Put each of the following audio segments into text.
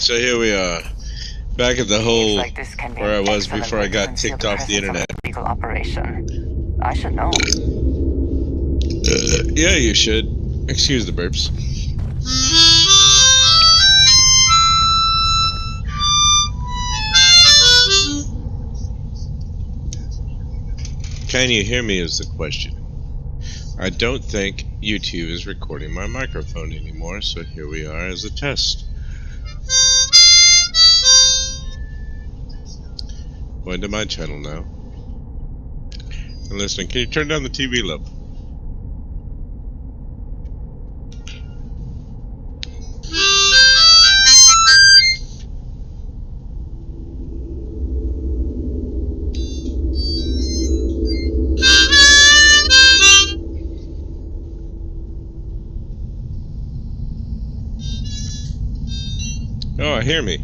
So here we are, back at the hole like where I was before I got kicked off the internet. Legal operation. I should know. Yeah, you should. Excuse the burps. Can you hear me is the question. I don't think YouTube is recording my microphone anymore, so here we are as a test. Going to my channel now. And listen, can you turn down the TV level? Oh, hear me.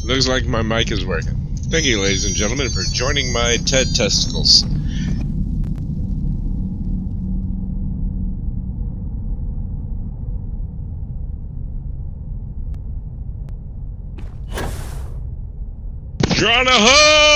Looks like my mic is working. Thank you, ladies and gentlemen, for joining my TED testicles. Drawn a hoe!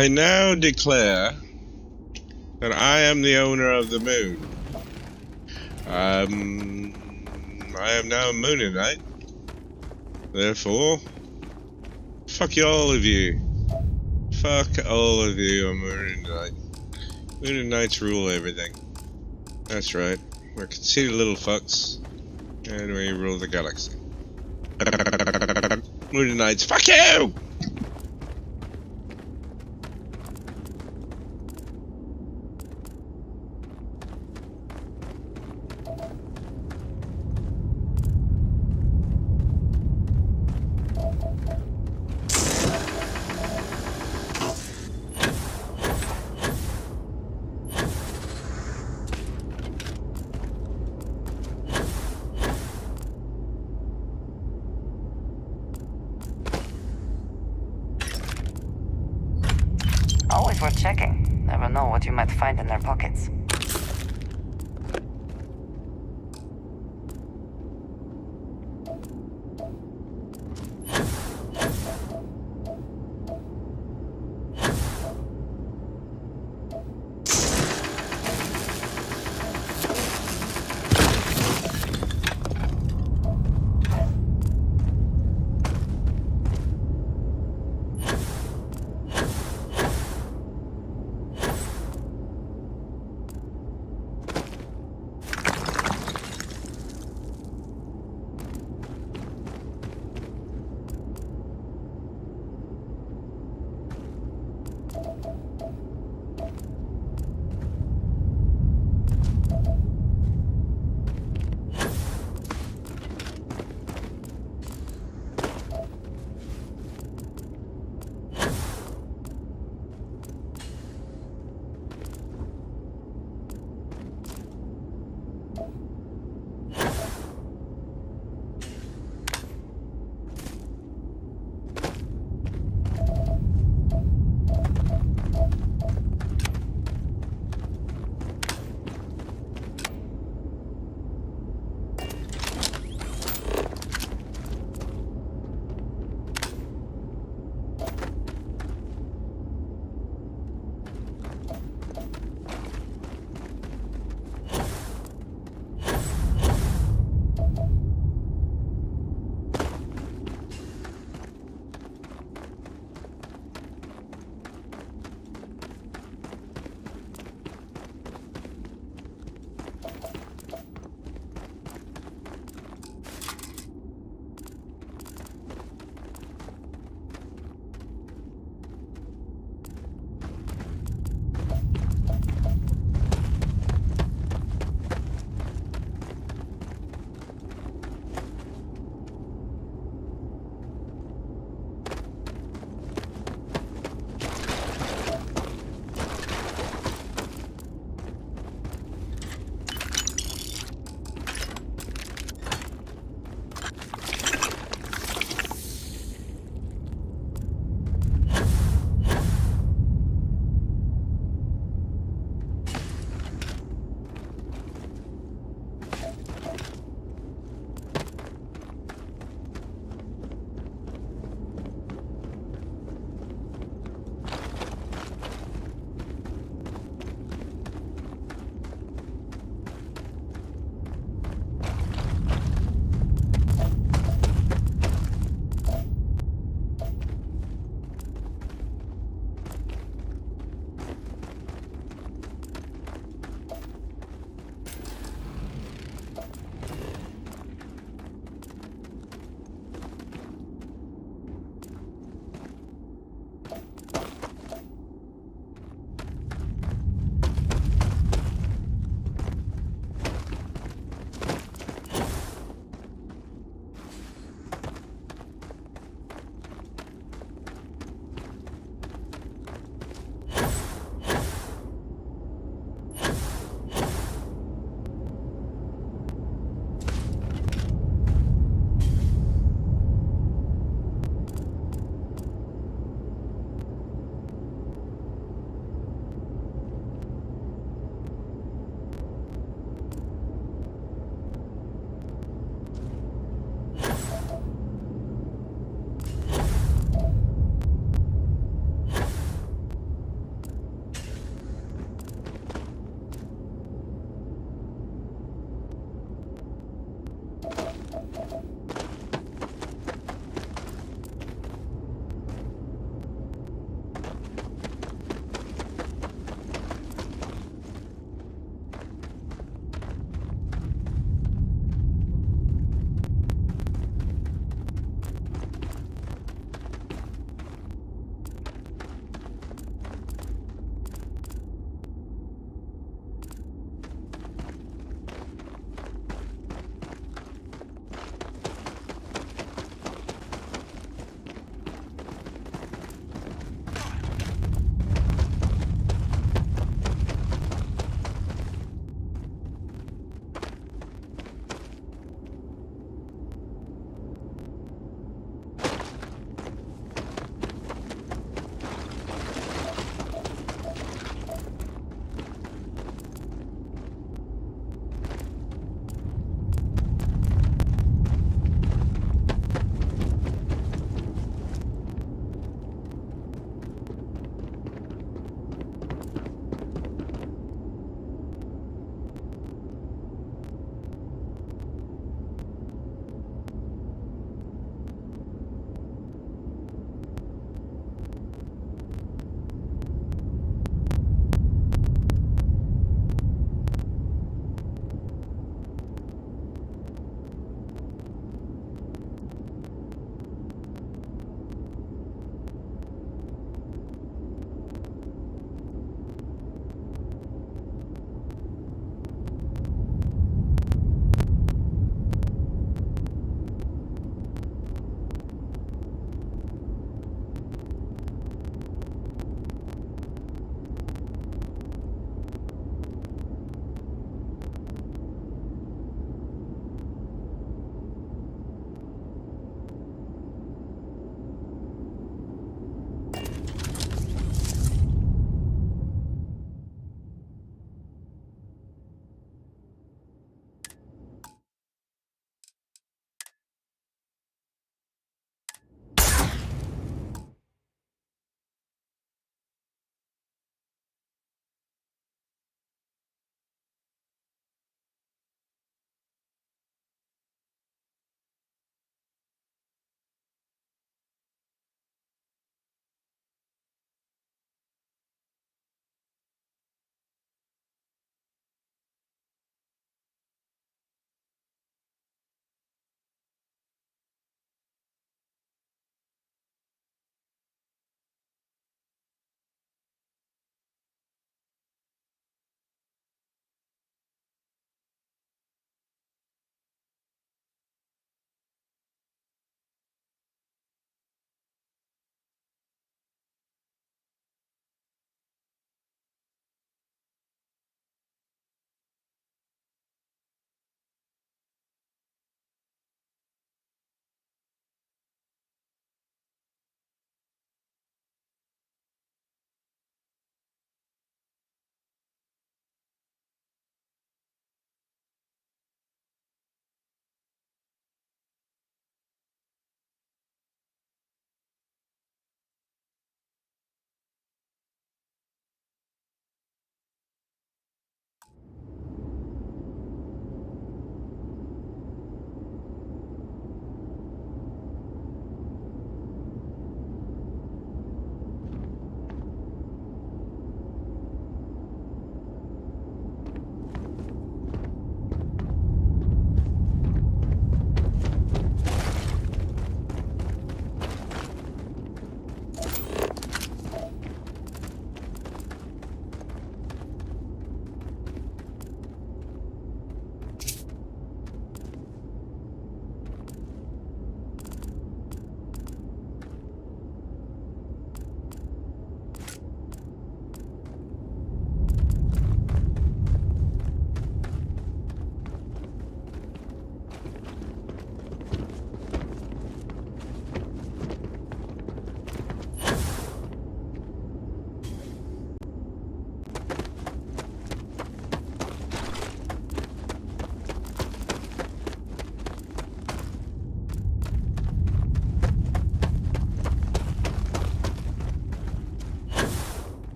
I now declare that I am the owner of the moon. I am now a Moonanite. Therefore, fuck you, all of you. Fuck all of you, I'm Moonanite. Moonanites rule everything. That's right. We're conceited little fucks. And we rule the galaxy. Moonanites, fuck you! Always worth checking. Never know what you might find in their pockets.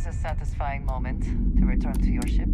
always a satisfying moment to return to your ship.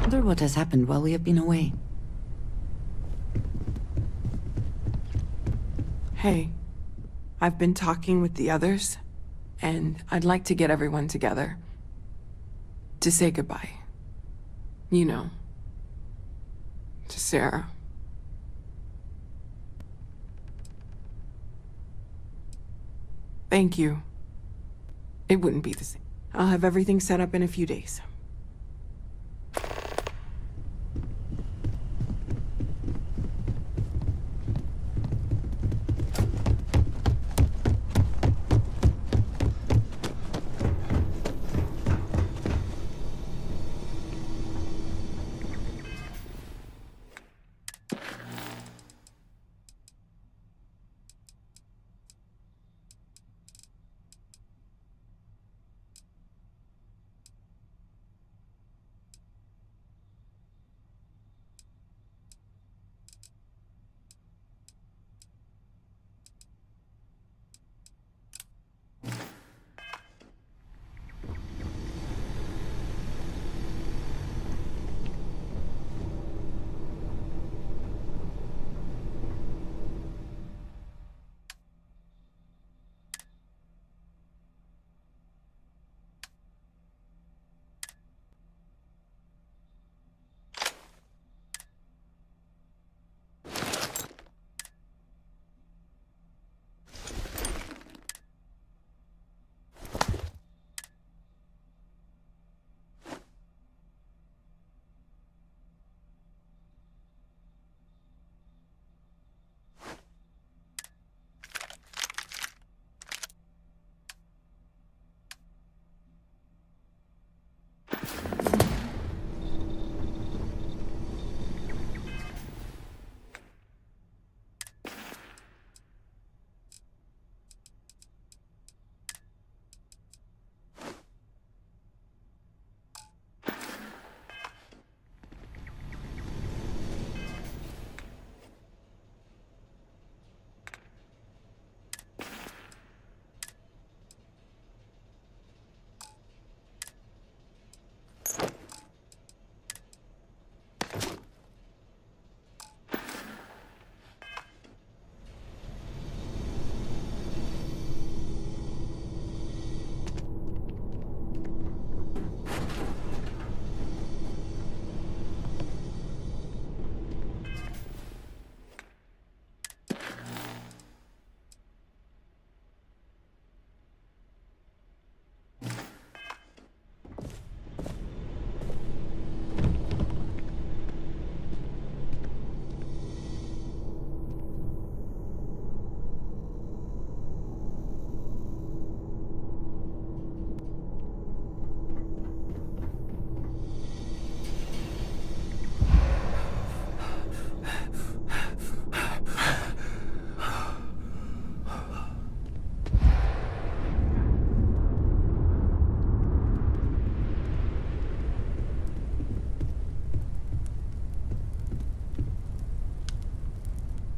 I wonder what has happened while we have been away. Hey, I've been talking with the others, and I'd like to get everyone together. To say goodbye. You know. To Sarah. Thank you. It wouldn't be the same. I'll have everything set up in a few days.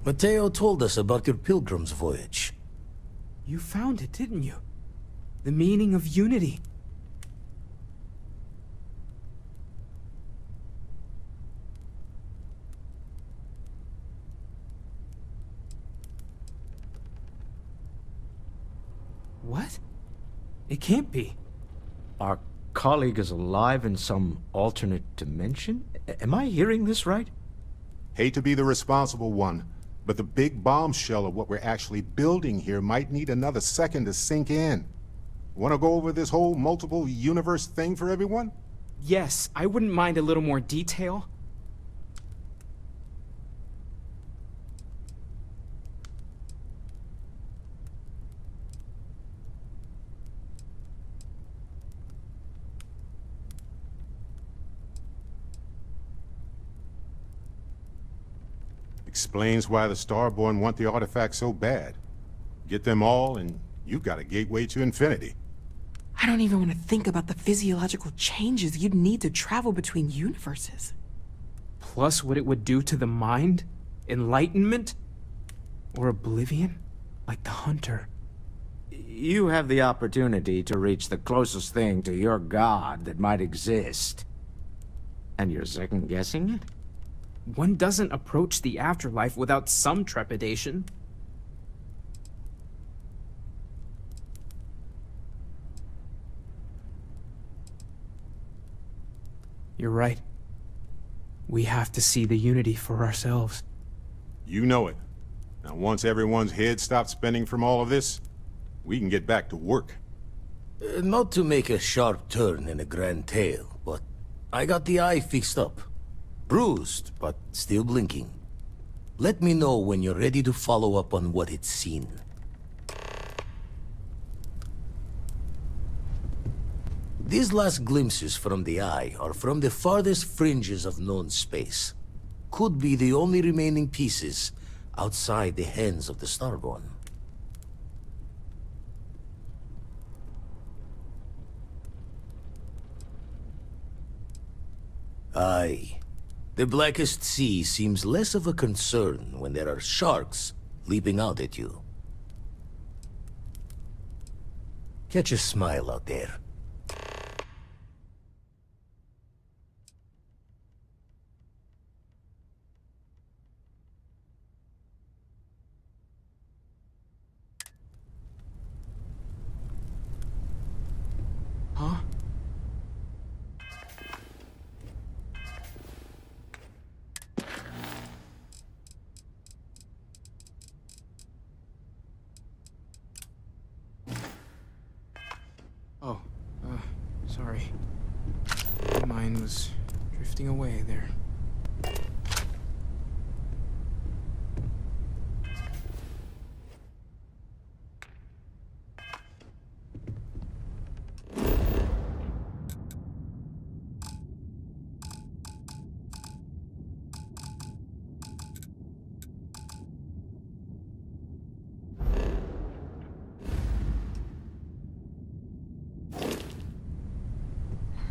Mateo told us about your pilgrim's voyage. You found it, didn't you? The meaning of unity. What? It can't be. Our colleague is alive in some alternate dimension? Am I hearing this right? Hate to be the responsible one, but the big bombshell of what we're actually building here might need another second to sink in. Want to go over this whole multiple universe thing for everyone? Yes, I wouldn't mind a little more detail. Explains why the Starborn want the artifact so bad. Get them all, and you've got a gateway to infinity. I don't even want to think about the physiological changes you'd need to travel between universes. Plus what it would do to the mind? Enlightenment? Or oblivion? Like the Hunter. You have the opportunity to reach the closest thing to your god that might exist. And you're second-guessing it? One doesn't approach the afterlife without some trepidation. You're right. We have to see the unity for ourselves. You know it. Now, once everyone's head stops spinning from all of this, we can get back to work. Not to make a sharp turn in a grand tale, but I got the eye fixed up. Bruised, but still blinking. Let me know when you're ready to follow up on what it's seen. These last glimpses from the eye are from the farthest fringes of known space. Could be the only remaining pieces outside the hands of the Starborn. Aye. The blackest sea seems less of a concern when there are sharks leaping out at you. Catch a smile out there. Huh? Oh, sorry. My mind was drifting away there.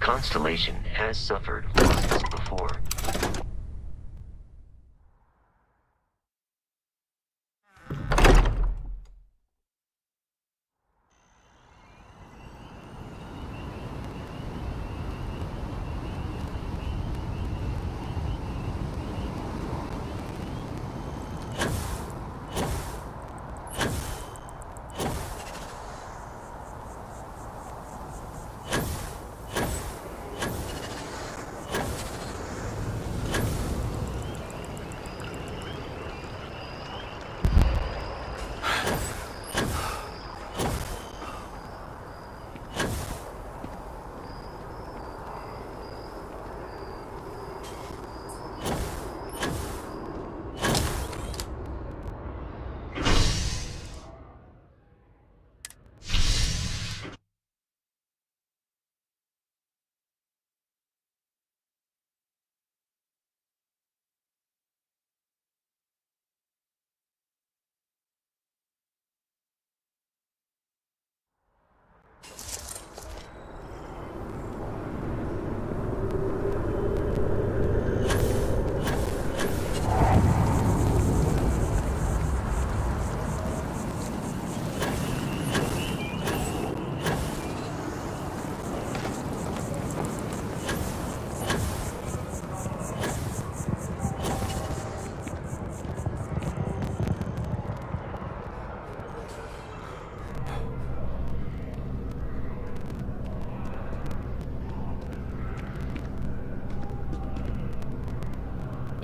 Constellation has suffered losses before.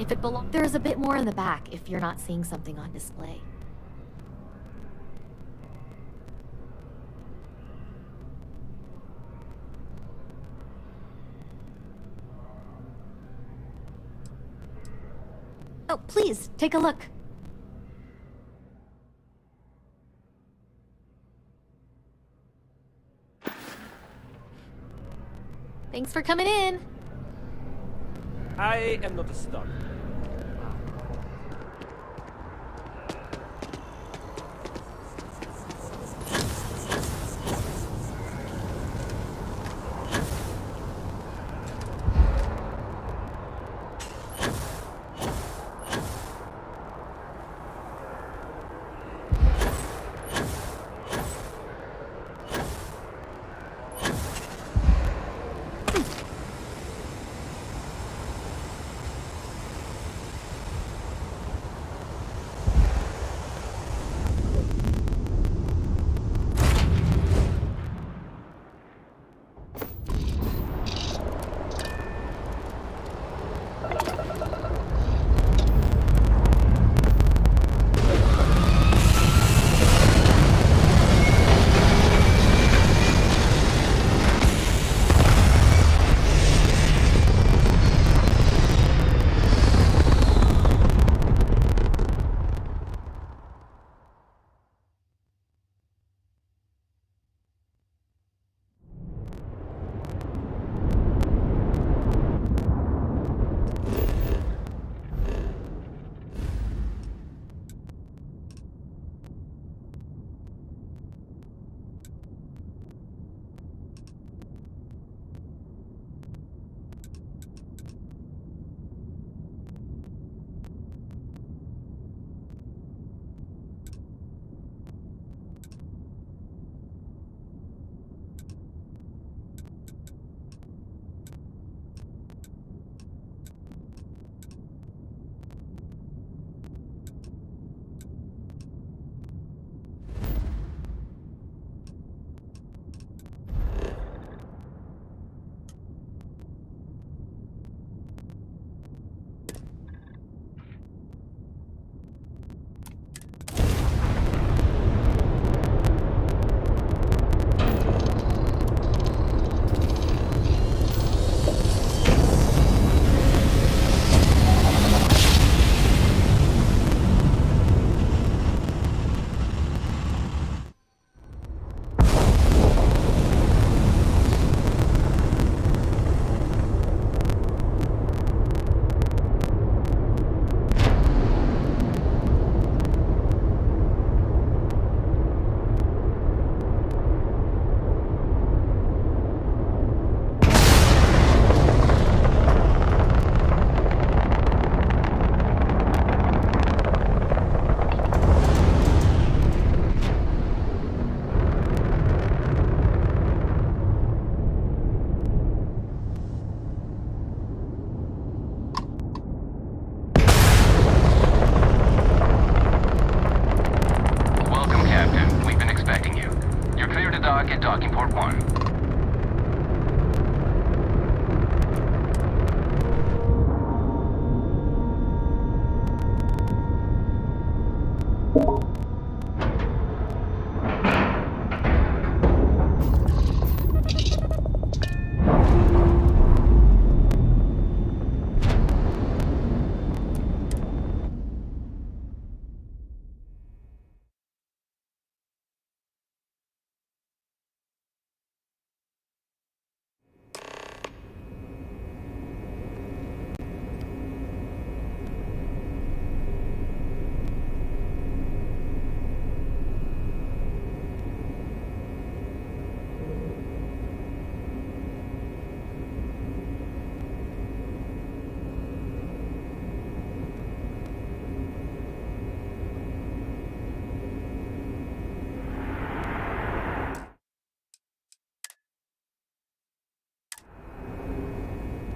If it belongs, there's a bit more in the back if you're not seeing something on display. Oh, please, take a look. Thanks for coming in. I am not a star.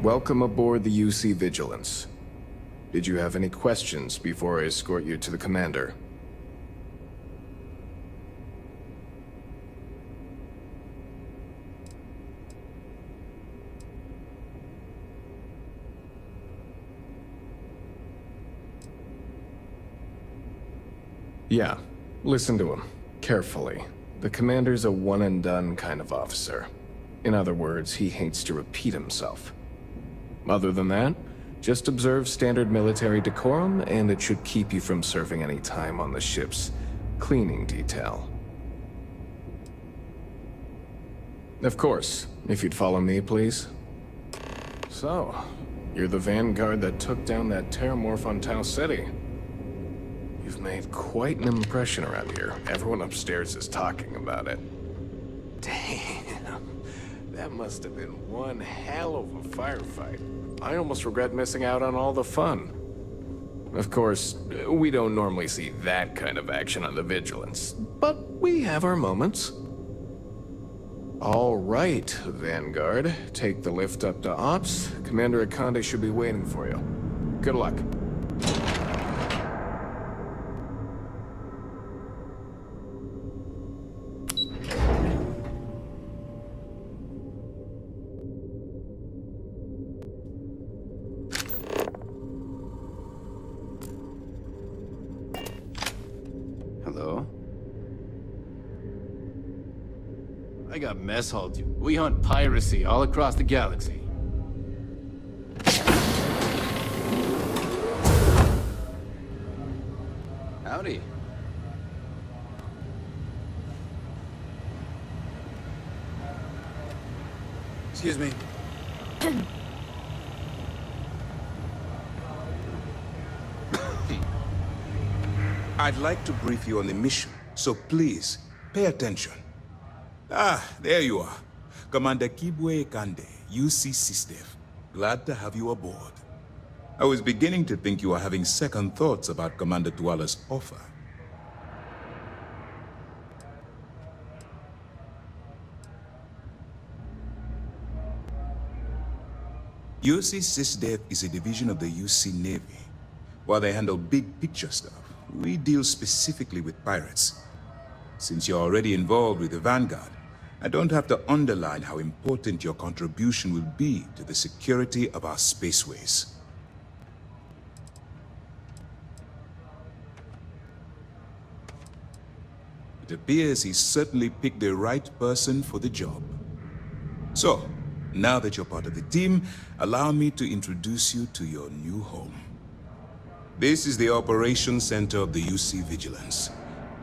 Welcome aboard the UC Vigilance. Did you have any questions before I escort you to the commander? Yeah, listen to him. Carefully. The commander's a one-and-done kind of officer. In other words, he hates to repeat himself. Other than that, just observe standard military decorum, and it should keep you from serving any time on the ship's cleaning detail. Of course, if you'd follow me, please. So, you're the vanguard that took down that terramorph on Tau City. You've made quite an impression around here. Everyone upstairs is talking about it. Damn, that must have been one hell of a firefight. I almost regret missing out on all the fun. Of course, we don't normally see that kind of action on the Vigilance, but we have our moments. All right, Vanguard. Take the lift up to Ops. Commander Akande should be waiting for you. Good luck. Hello? I got mess hall duty. We hunt piracy all across the galaxy. Howdy. Excuse me. I'd like to brief you on the mission, so please, pay attention. Ah, there you are. Commander Kibwe Kande, UC SysDev. Glad to have you aboard. I was beginning to think you were having second thoughts about Commander Tuala's offer. UC SysDev is a division of the UC Navy. While they handle big picture stuff, we deal specifically with pirates. Since you're already involved with the Vanguard, I don't have to underline how important your contribution will be to the security of our spaceways. It appears he's certainly picked the right person for the job. So, now that you're part of the team, allow me to introduce you to your new home. This is the Operations Center of the UC Vigilance,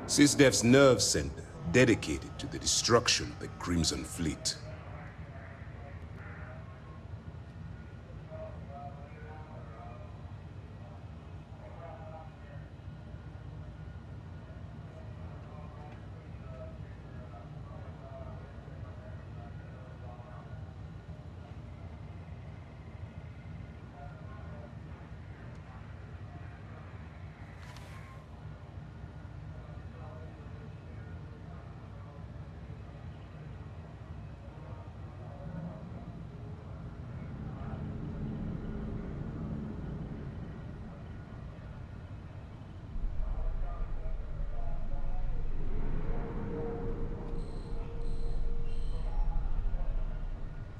SysDev's nerve center dedicated to the destruction of the Crimson Fleet.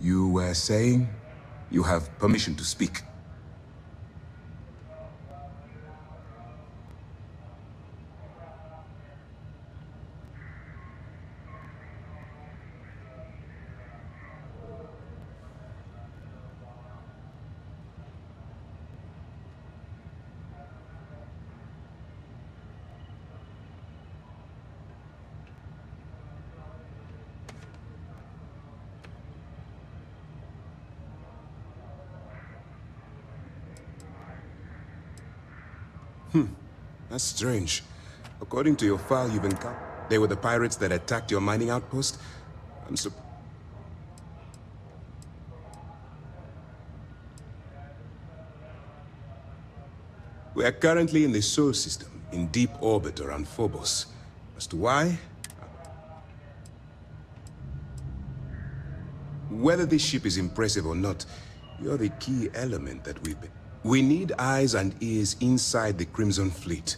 You were saying? You have permission to speak. That's strange. According to your file, you've encountered... They were the pirates that attacked your mining outpost? We are currently in the Sol system, in deep orbit around Phobos. As to why? Whether this ship is impressive or not, you're the key element that we've been... We need eyes and ears inside the Crimson Fleet.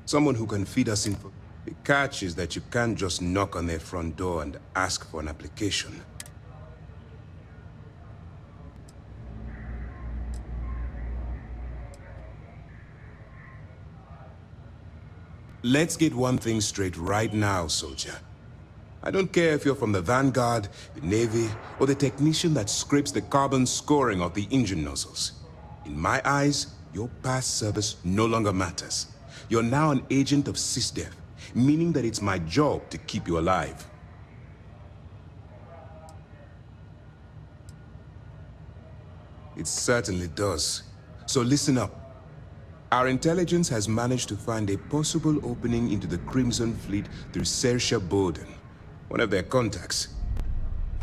Someone who can feed us info. The catch is that you can't just knock on their front door and ask for an application. Let's get one thing straight right now, soldier. I don't care if you're from the Vanguard, the Navy, or the technician that scrapes the carbon scoring of the engine nozzles. In my eyes, your past service no longer matters. You're now an agent of SysDev, meaning that it's my job to keep you alive. It certainly does. So listen up. Our intelligence has managed to find a possible opening into the Crimson Fleet through Saoirse Bowden, one of their contacts.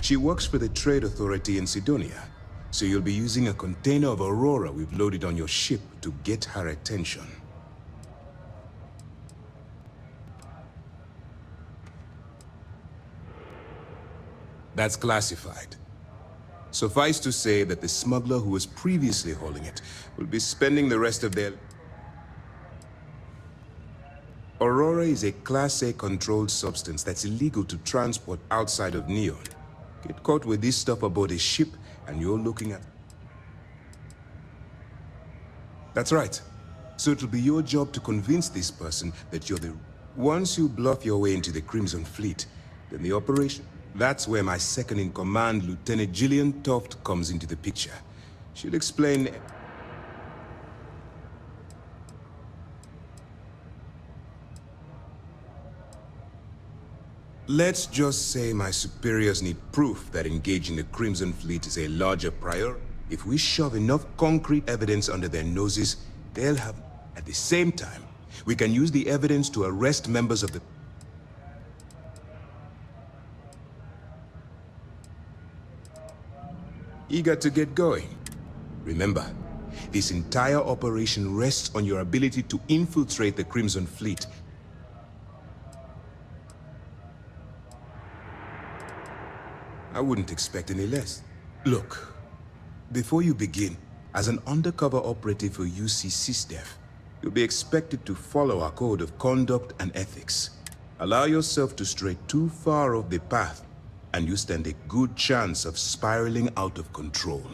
She works for the Trade Authority in Sidonia, so you'll be using a container of Aurora we've loaded on your ship to get her attention. That's classified. Suffice to say that the smuggler who was previously holding it will be spending the rest of their... Aurora is a Class A controlled substance that's illegal to transport outside of Neon. Get caught with this stuff aboard a ship, and you're looking at... That's right. So it'll be your job to convince this person that you're the... Once you bluff your way into the Crimson Fleet, then the operation... That's where my second-in-command, Lieutenant Gillian Toft, comes into the picture. She'll explain... Let's just say my superiors need proof that engaging the Crimson Fleet is a larger priority. If we shove enough concrete evidence under their noses, they'll have... At the same time, we can use the evidence to arrest members of the... Eager to get going? Remember, this entire operation rests on your ability to infiltrate the Crimson Fleet. I wouldn't expect any less. Look, before you begin, as an undercover operative for UC SysDev, you'll be expected to follow our code of conduct and ethics. Allow yourself to stray too far off the path, and you stand a good chance of spiraling out of control.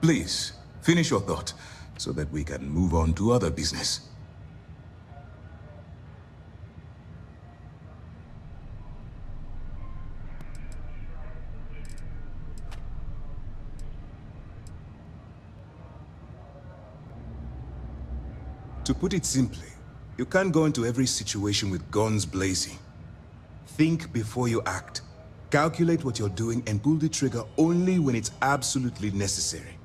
Please, finish your thought, so that we can move on to other business. To put it simply, you can't go into every situation with guns blazing. Think before you act. Calculate what you're doing and pull the trigger only when it's absolutely necessary.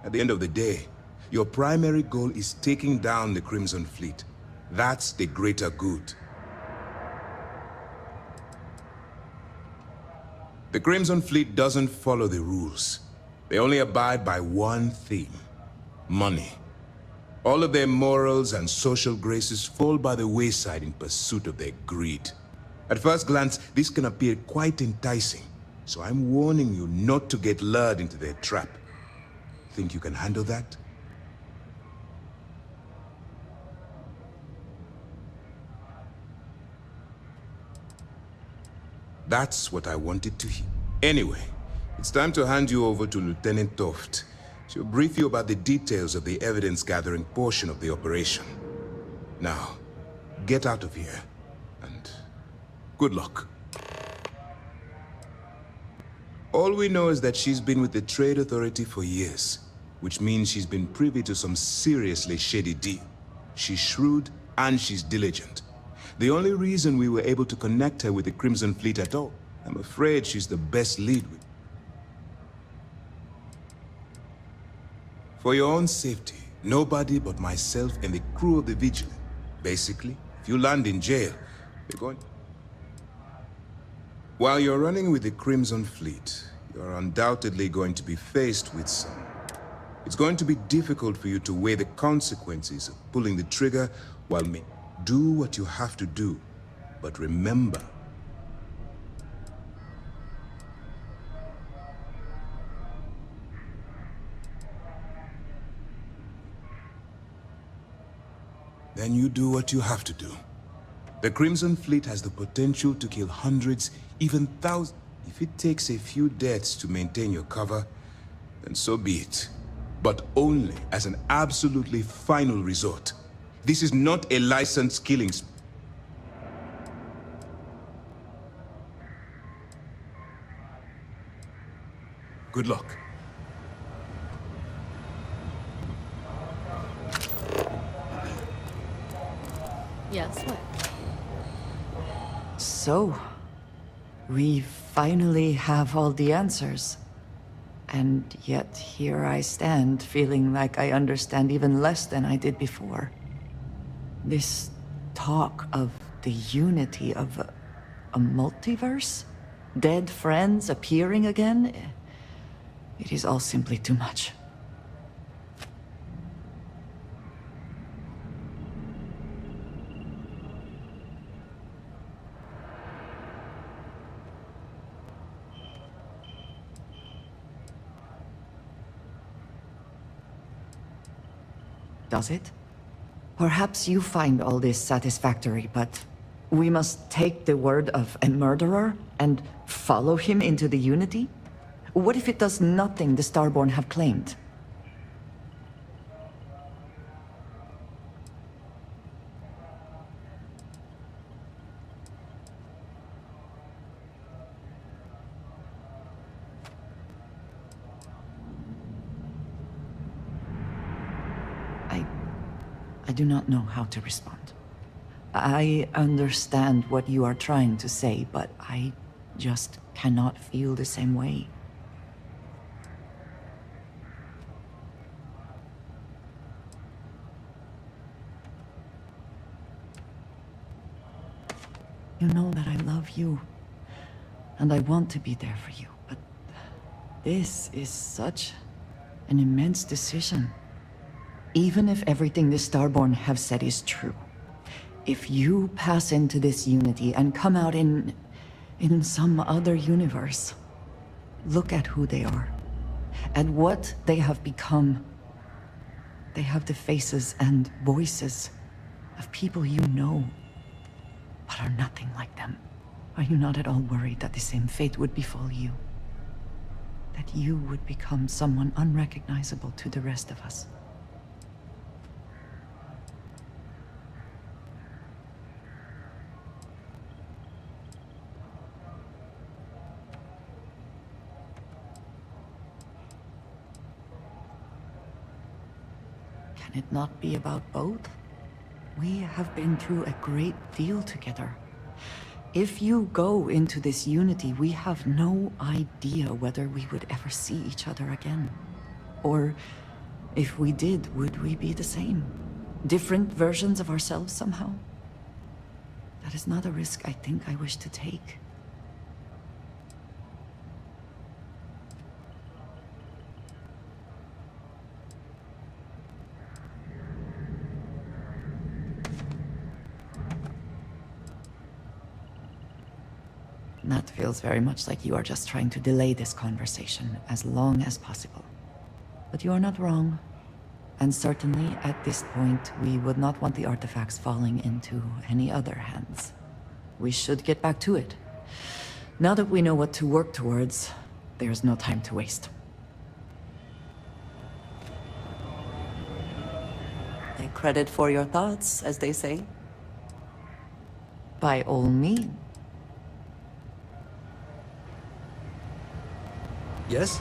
At the end of the day, your primary goal is taking down the Crimson Fleet. That's the greater good. The Crimson Fleet doesn't follow the rules. They only abide by one theme: money. All of their morals and social graces fall by the wayside in pursuit of their greed. At first glance, this can appear quite enticing, so I'm warning you not to get lured into their trap. Think you can handle that? That's what I wanted to hear. Anyway, it's time to hand you over to Lieutenant Toft. She'll brief you about the details of the evidence-gathering portion of the operation. Now, get out of here, and good luck. All we know is that she's been with the Trade Authority for years, which means she's been privy to some seriously shady deal. She's shrewd, and she's diligent. The only reason we were able to connect her with the Crimson Fleet at all, I'm afraid she's the best lead with. For your own safety, nobody but myself and the crew of the Vigilant. Basically, if you land in jail, we're going... While you're running with the Crimson Fleet, you're undoubtedly going to be faced with some... It's going to be difficult for you to weigh the consequences of pulling the trigger while do what you have to do. But remember... Then you do what you have to do. The Crimson Fleet has the potential to kill hundreds, even thousands. If it takes a few deaths to maintain your cover, then so be it. But only as an absolutely final resort. This is not a licensed killing spree. Good luck. Yes, what? So, we finally have all the answers. And yet here I stand, feeling like I understand even less than I did before. This talk of the unity of a multiverse? Dead friends appearing again? It is all simply too much. Does it? Perhaps you find all this satisfactory, but we must take the word of a murderer and follow him into the Unity? What if it does nothing the Starborn have claimed? I do not know how to respond. I understand what you are trying to say, but I just cannot feel the same way. You know that I love you, and I want to be there for you, but this is such an immense decision. Even if everything the Starborn have said is true, if you pass into this Unity and come out in some other universe, look at who they are, and what they have become. They have the faces and voices of people you know, but are nothing like them. Are you not at all worried that the same fate would befall you? That you would become someone unrecognizable to the rest of us? Can it not be about both? We have been through a great deal together. If you go into this Unity, we have no idea whether we would ever see each other again. Or, if we did, would we be the same? Different versions of ourselves somehow? That is not a risk I think I wish to take. That feels very much like you are just trying to delay this conversation as long as possible. But you are not wrong. And certainly, at this point, we would not want the artifacts falling into any other hands. We should get back to it. Now that we know what to work towards, there's no time to waste. Take credit for your thoughts, as they say. By all means. Yes?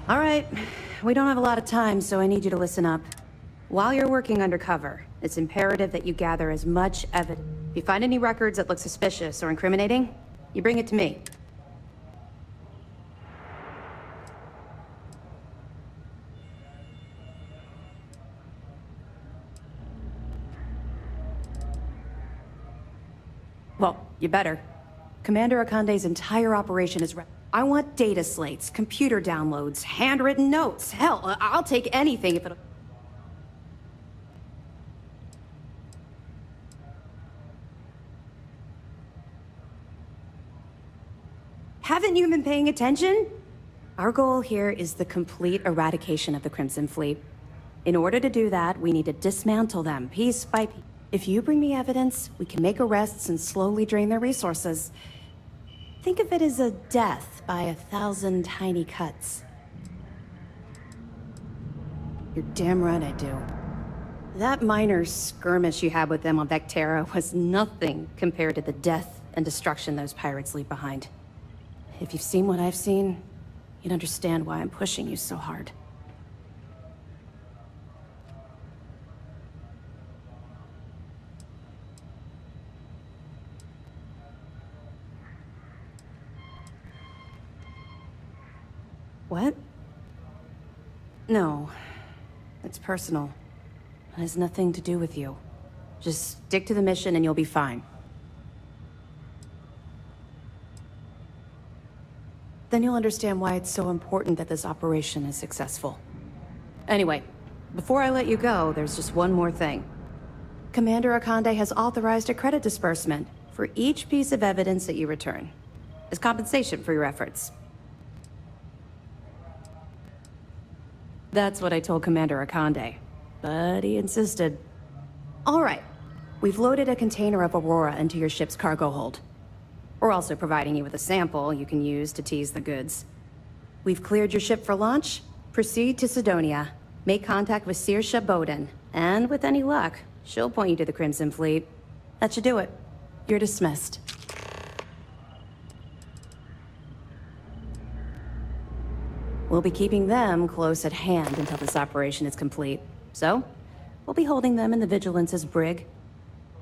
All right. We don't have a lot of time, so I need you to listen up. While you're working undercover, it's imperative that you gather as much evidence. If you find any records that look suspicious or incriminating, you bring it to me. Well, you better. Commander Akande's entire operation is I want data slates, computer downloads, handwritten notes. Hell, I'll take anything if it'll... Haven't you been paying attention? Our goal here is the complete eradication of the Crimson Fleet. In order to do that, we need to dismantle them piece by piece. If you bring me evidence, we can make arrests and slowly drain their resources. Think of it as a death by 1,000 tiny cuts. You're damn right I do. That minor skirmish you had with them on Vectera was nothing compared to the death and destruction those pirates leave behind. If you've seen what I've seen, you'd understand why I'm pushing you so hard. What? No. It's personal. It has nothing to do with you. Just stick to the mission and you'll be fine. Then you'll understand why it's so important that this operation is successful. Anyway, before I let you go, there's just one more thing. Commander Akande has authorized a credit disbursement for each piece of evidence that you return, as compensation for your efforts. That's what I told Commander Akande, but he insisted. All right, we've loaded a container of Aurora into your ship's cargo hold. We're also providing you with a sample you can use to tease the goods. We've cleared your ship for launch. Proceed to Sidonia. Make contact with Saoirse Bowden, and with any luck, she'll point you to the Crimson Fleet. That should do it. You're dismissed. We'll be keeping them close at hand until this operation is complete. So, we'll be holding them in the Vigilance's brig.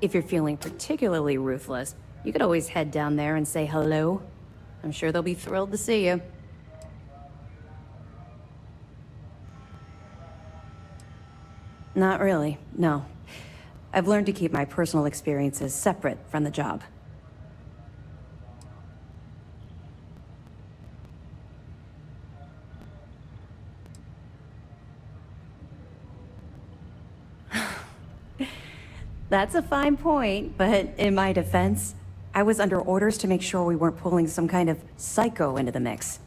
If you're feeling particularly ruthless, you could always head down there and say hello. I'm sure they'll be thrilled to see you. Not really, no. I've learned to keep my personal experiences separate from the job. That's a fine point, but in my defense, I was under orders to make sure we weren't pulling some kind of psycho into the mix.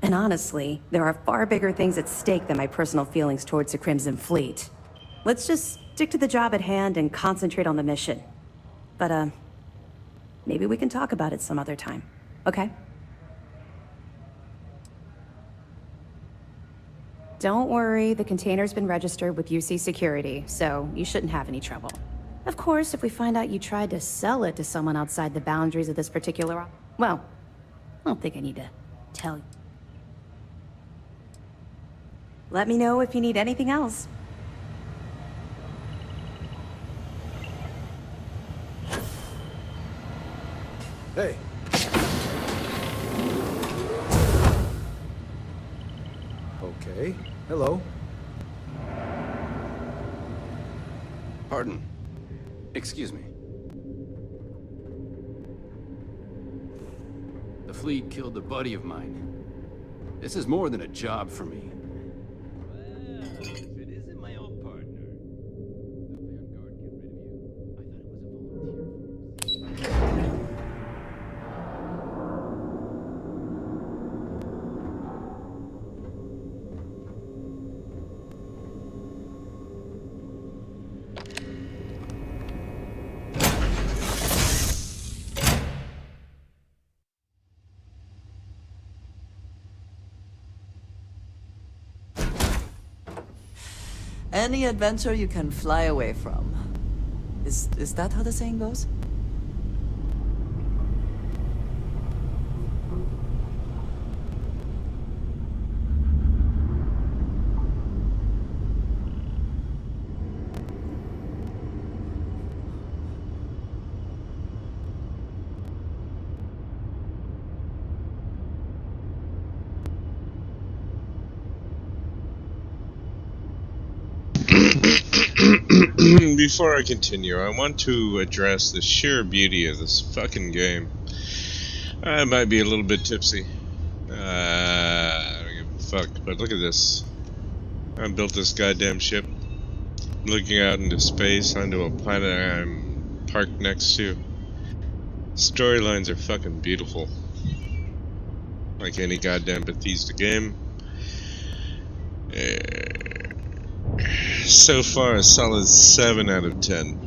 And honestly, there are far bigger things at stake than my personal feelings towards the Crimson Fleet. Let's just stick to the job at hand and concentrate on the mission. But, maybe we can talk about it some other time, okay? Don't worry, the container's been registered with UC Security, so you shouldn't have any trouble. Of course, if we find out you tried to sell it to someone outside the boundaries of this particular well, I don't think I need to tell you. Let me know if you need anything else. Hey. Okay. Hello. Pardon. Excuse me. The fleet killed a buddy of mine. This is more than a job for me. Any adventure you can fly away from. Is that how the saying goes? Before I continue, I want to address the sheer beauty of this fucking game. I might be a little bit tipsy. I don't give a fuck, but look at this. I built this goddamn ship, looking out into space onto a planet I'm parked next to. Storylines are fucking beautiful. Like any goddamn Bethesda game. So far, a solid 7 out of 10.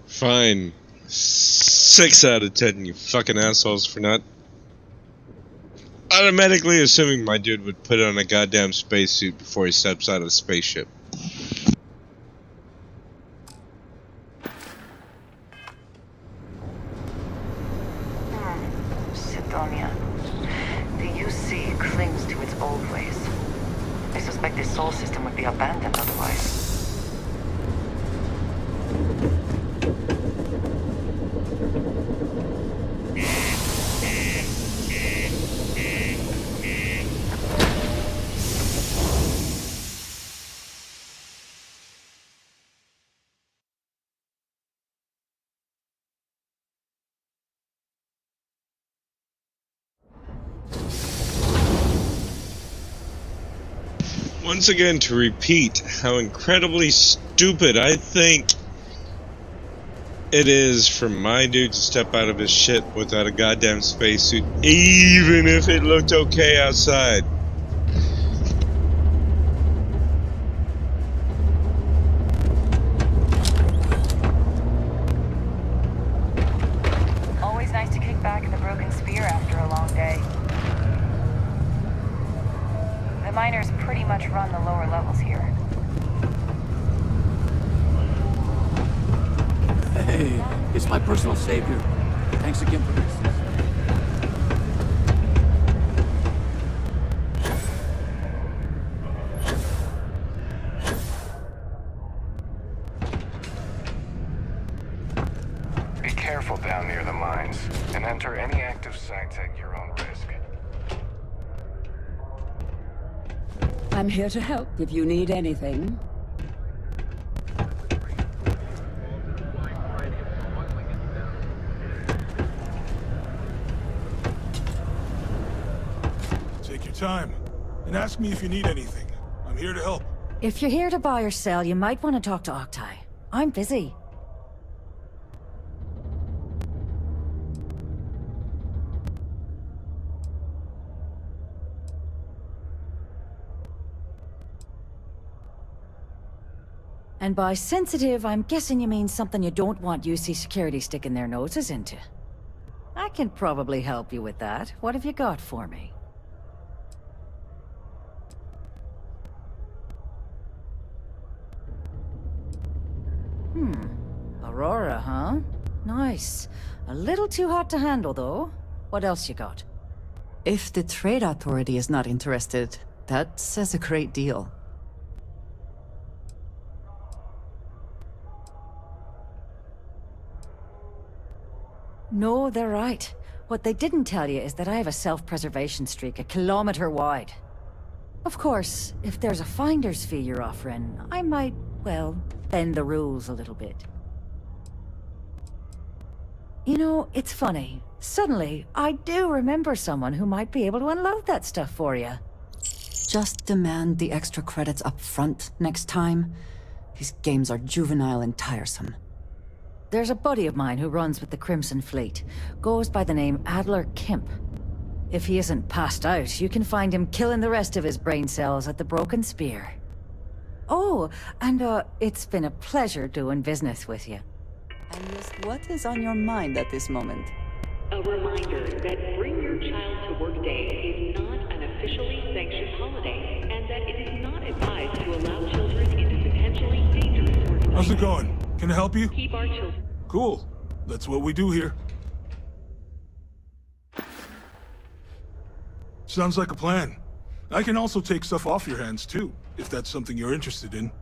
Fine. 6 out of 10, you fucking assholes, for not automatically assuming my dude would put on a goddamn spacesuit before he steps out of the spaceship. Sidonia. The UC clings to its old ways. I suspect this soul system would be abandoned otherwise. Once again, to repeat how incredibly stupid I think it is for my dude to step out of his ship without a goddamn spacesuit, even if it looked okay outside. Always nice It's my personal savior. Thanks again for this. Be careful down near the mines, and enter any active sites at your own risk. I'm here to help if you need anything. Take your time, and ask me if you need anything. I'm here to help. If you're here to buy or sell, you might want to talk to Octai. I'm busy. And by sensitive, I'm guessing you mean something you don't want UC security sticking their noses into. I can probably help you with that. What have you got for me? Aurora, huh? Nice. A little too hot to handle, though. What else you got? If the Trade Authority is not interested, that says a great deal. No, they're right. What they didn't tell you is that I have a self-preservation streak a kilometer wide. Of course, if there's a finder's fee you're offering, I might, well, bend the rules a little bit. You know, it's funny. Suddenly, I do remember someone who might be able to unload that stuff for you. Just demand the extra credits up front next time. These games are juvenile and tiresome. There's a buddy of mine who runs with the Crimson Fleet. Goes by the name Adler Kemp. If he isn't passed out, you can find him killing the rest of his brain cells at the Broken Spear. Oh, and it's been a pleasure doing business with you. And just what is on your mind at this moment? A reminder that Bring Your Child to Work Day is not an officially sanctioned holiday, and that it is not advised to allow children into potentially dangerous workplaces. How's it going? Can I help you? Keep our children. Cool. That's what we do here. Sounds like a plan. I can also take stuff off your hands, too, if that's something you're interested in.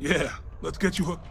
Yeah, let's get you hooked.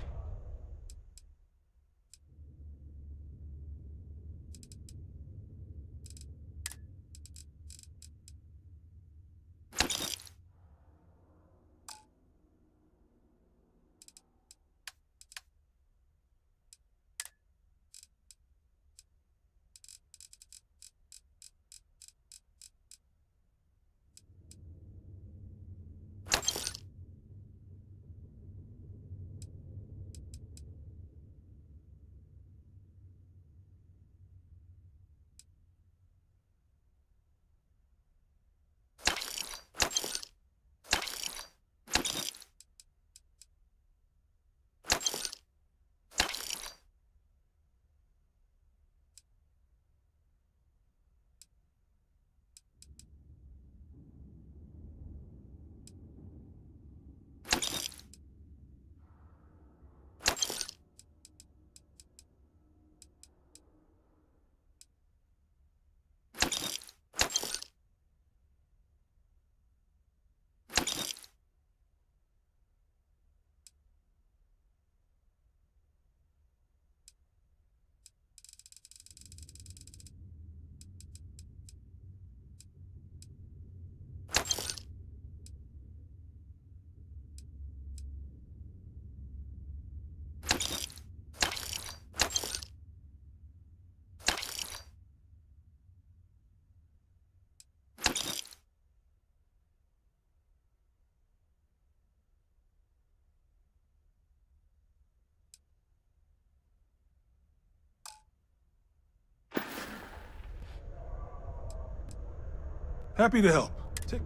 Happy to help. Take...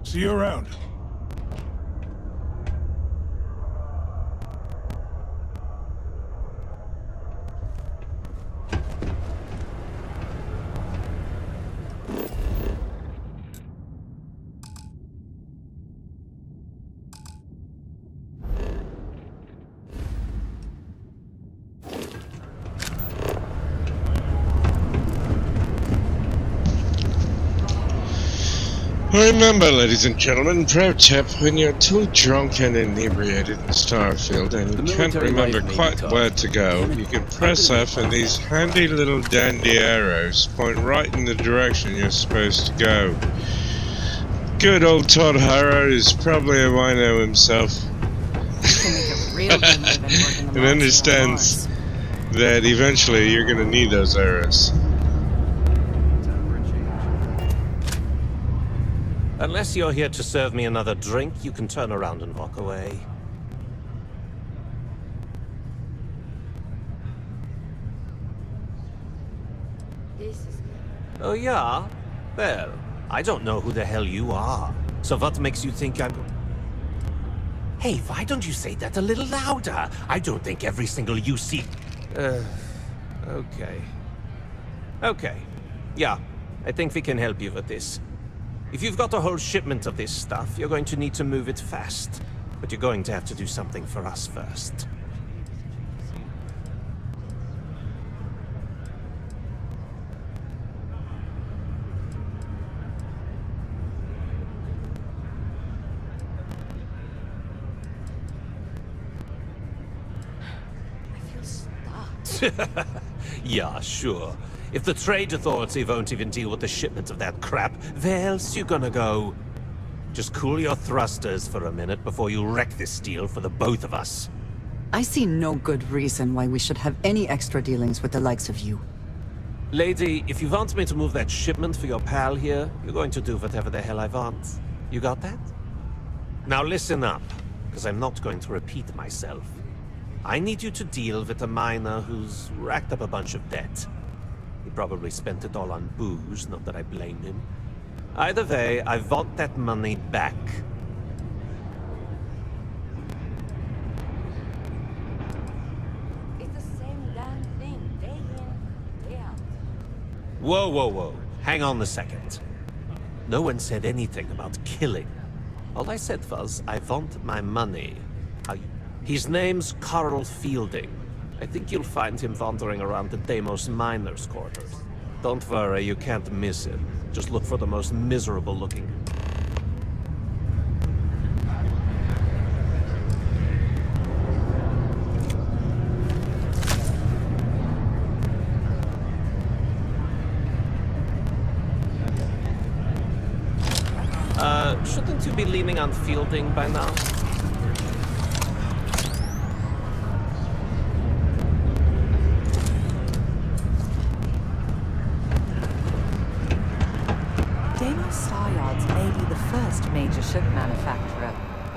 See you around. Remember, ladies and gentlemen, pro tip, when you're too drunk and inebriated in Starfield and you can't military remember life may be quite tough. where to go, you can press F and these handy little dandy arrows point right in the direction you're supposed to go. Good old Todd Harrow is probably a wino himself. And understands that eventually you're going to need those arrows. Unless you're here to serve me another drink, you can turn around and walk away. Oh yeah? Well, I don't know who the hell you are. So what makes you think I'm... Hey, why don't you say that a little louder? I don't think every single you see... Okay. Okay. Yeah, I think we can help you with this. If you've got a whole shipment of this stuff, you're going to need to move it fast. But you're going to have to do something for us first. Yeah, sure. If the Trade Authority won't even deal with the shipment of that crap, where else you gonna go? Just cool your thrusters for a minute before you wreck this deal for the both of us. I see no good reason why we should have any extra dealings with the likes of you. Lady, if you want me to move that shipment for your pal here, you're going to do whatever the hell I want. You got that? Now listen up, because I'm not going to repeat myself. I need you to deal with a miner who's racked up a bunch of debt. He probably spent it all on booze, not that I blame him. Either way, I want that money back. It's the same damn thing, day in, day out. Whoa, whoa, whoa. Hang on a second. No one said anything about killing. All I said was, I want my money. His name's Carl Fielding. I think you'll find him wandering around the Deimos miners' quarters. Don't worry, you can't miss him. Just look for the most miserable looking. Shouldn't you be leaning on Fielding by now? Major ship manufacturer,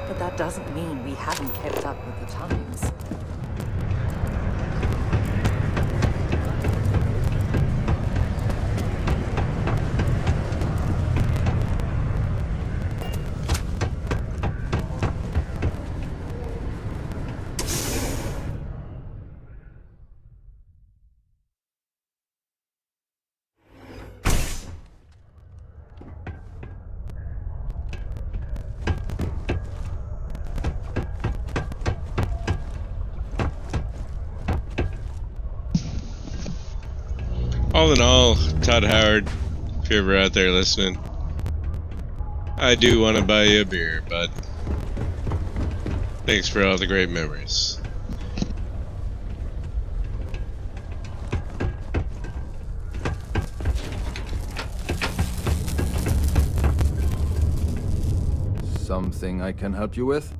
but that doesn't mean we haven't kept up with the times. All in all, Todd Howard, if you're ever out there listening, I do want to buy you a beer, but thanks for all the great memories. Something I can help you with?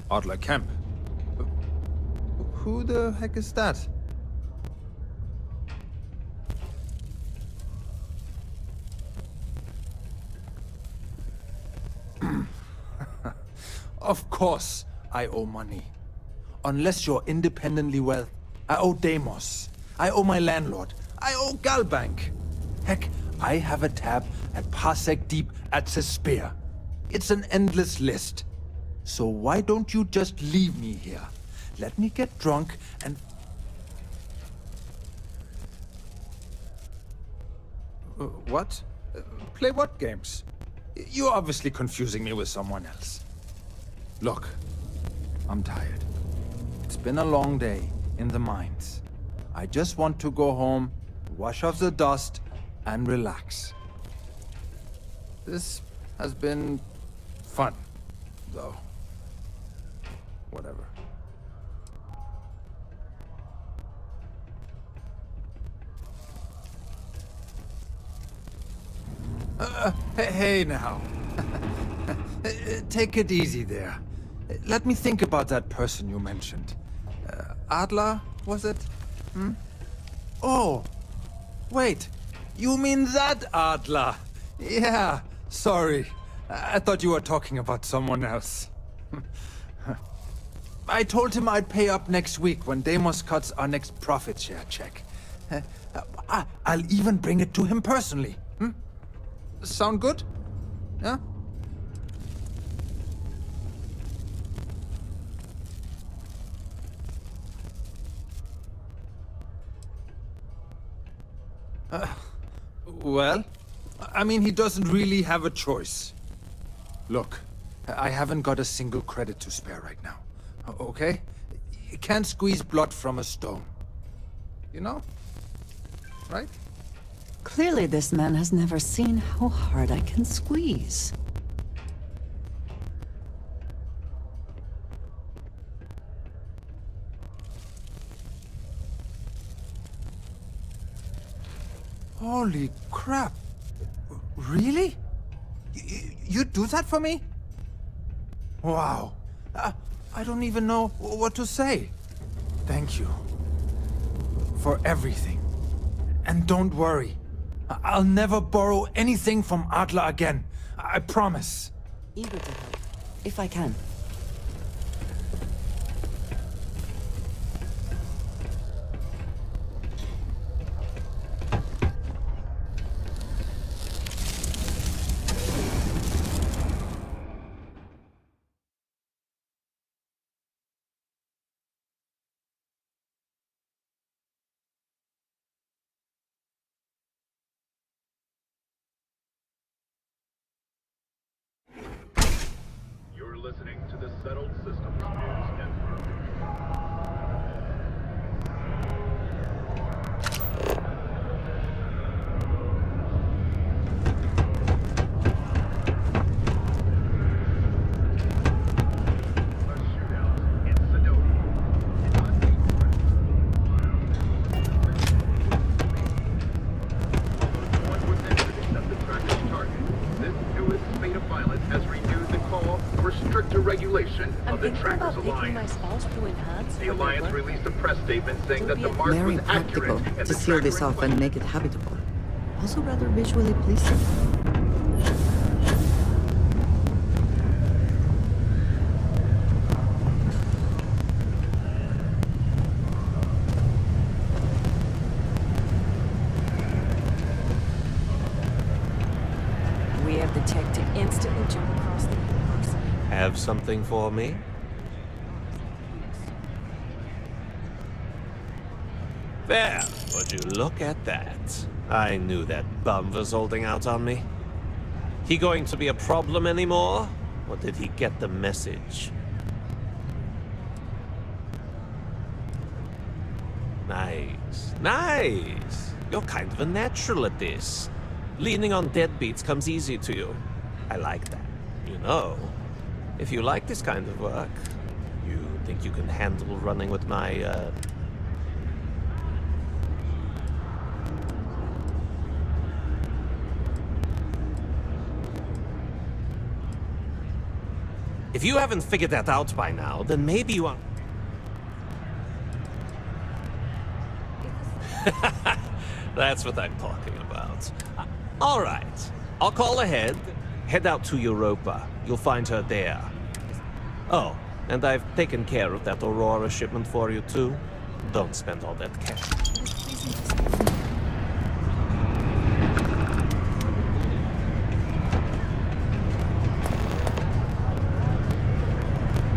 Adler Kemp. Who the heck is that? Of course, I owe money. Unless you're independently wealthy. I owe Deimos. I owe my landlord. I owe Galbank. Heck, I have a tab at Parsec Deep at Cespear. It's an endless list. So why don't you just leave me here? Let me get drunk and... What? Play what games? You're obviously confusing me with someone else. Look, I'm tired. It's been a long day in the mines. I just want to go home, wash off the dust, and relax. This has been fun, though. Whatever. Hey now. Take it easy there. Let me think about that person you mentioned. Adler, was it? Hmm? Oh, wait. You mean that Adler? Yeah, sorry. I thought you were talking about someone else. I told him I'd pay up next week when Deimos cuts our next profit share check. I'll even bring it to him personally. Hmm? Sound good? Yeah? Well, I mean, he doesn't really have a choice. Look, I haven't got a single credit to spare right now. Okay? You can't squeeze blood from a stone. You know? Right? Clearly this man has never seen how hard I can squeeze. Holy crap. Really? You do that for me? Wow. I don't even know what to say. Thank you. For everything. And don't worry. I'll never borrow anything from Adler again. I promise. Eager to help, if I can. You're listening to the Settled Systems News Network. Regulation of the Trackers Alliance. The Alliance released a press statement saying that the mark Very was accurate practical and to the seal this tracker off and make it habitable. Also rather visually pleasing. We have the tech to instantly jump across the universe. Have something for me? There, would you look at that? I knew that bum was holding out on me. He going to be a problem anymore? Or did he get the message? Nice, nice. You're kind of a natural at this. Leaning on deadbeats comes easy to you. I like that. You know, if you like this kind of work, you think you can handle running with my, If you haven't figured that out by now, then maybe you are... That's what I'm talking about. All right. I'll call ahead. Head out to Europa. You'll find her there. Oh, and I've taken care of that Aurora shipment for you, too. Don't spend all that cash.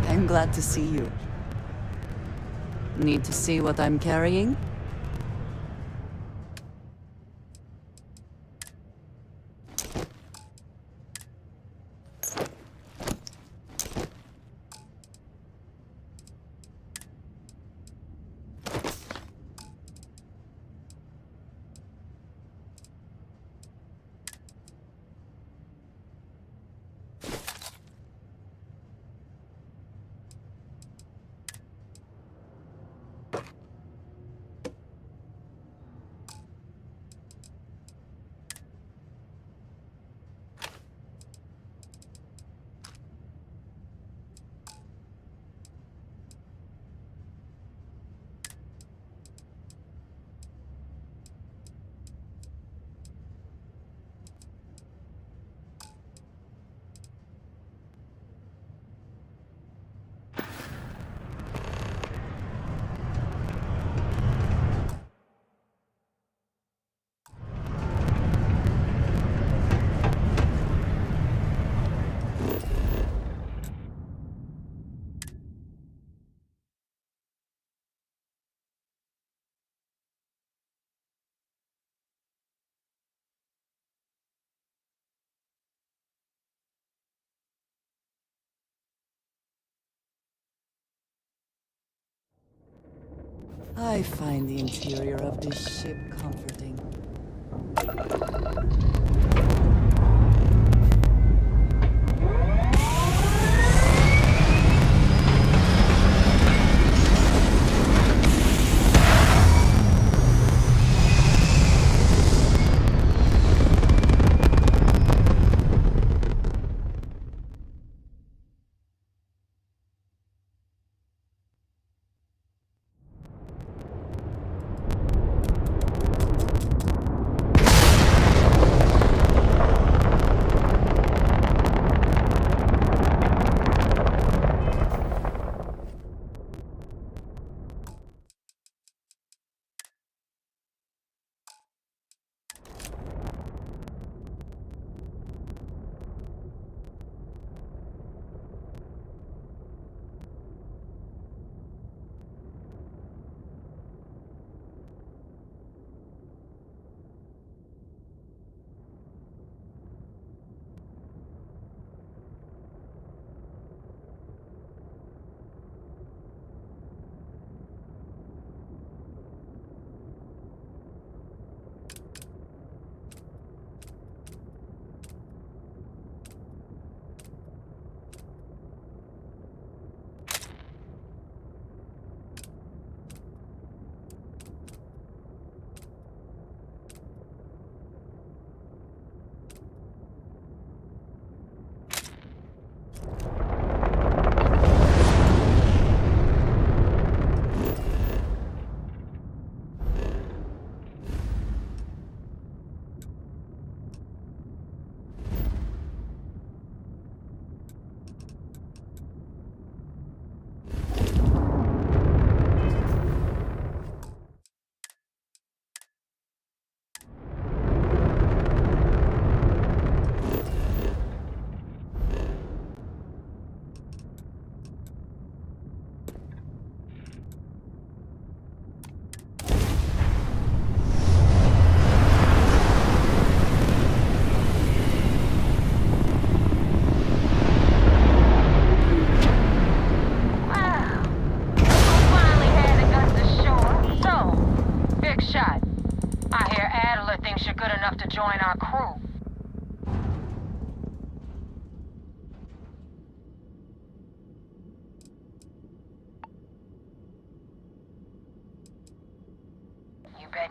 I'm glad to see you. Need to see what I'm carrying? I find the interior of this ship comforting.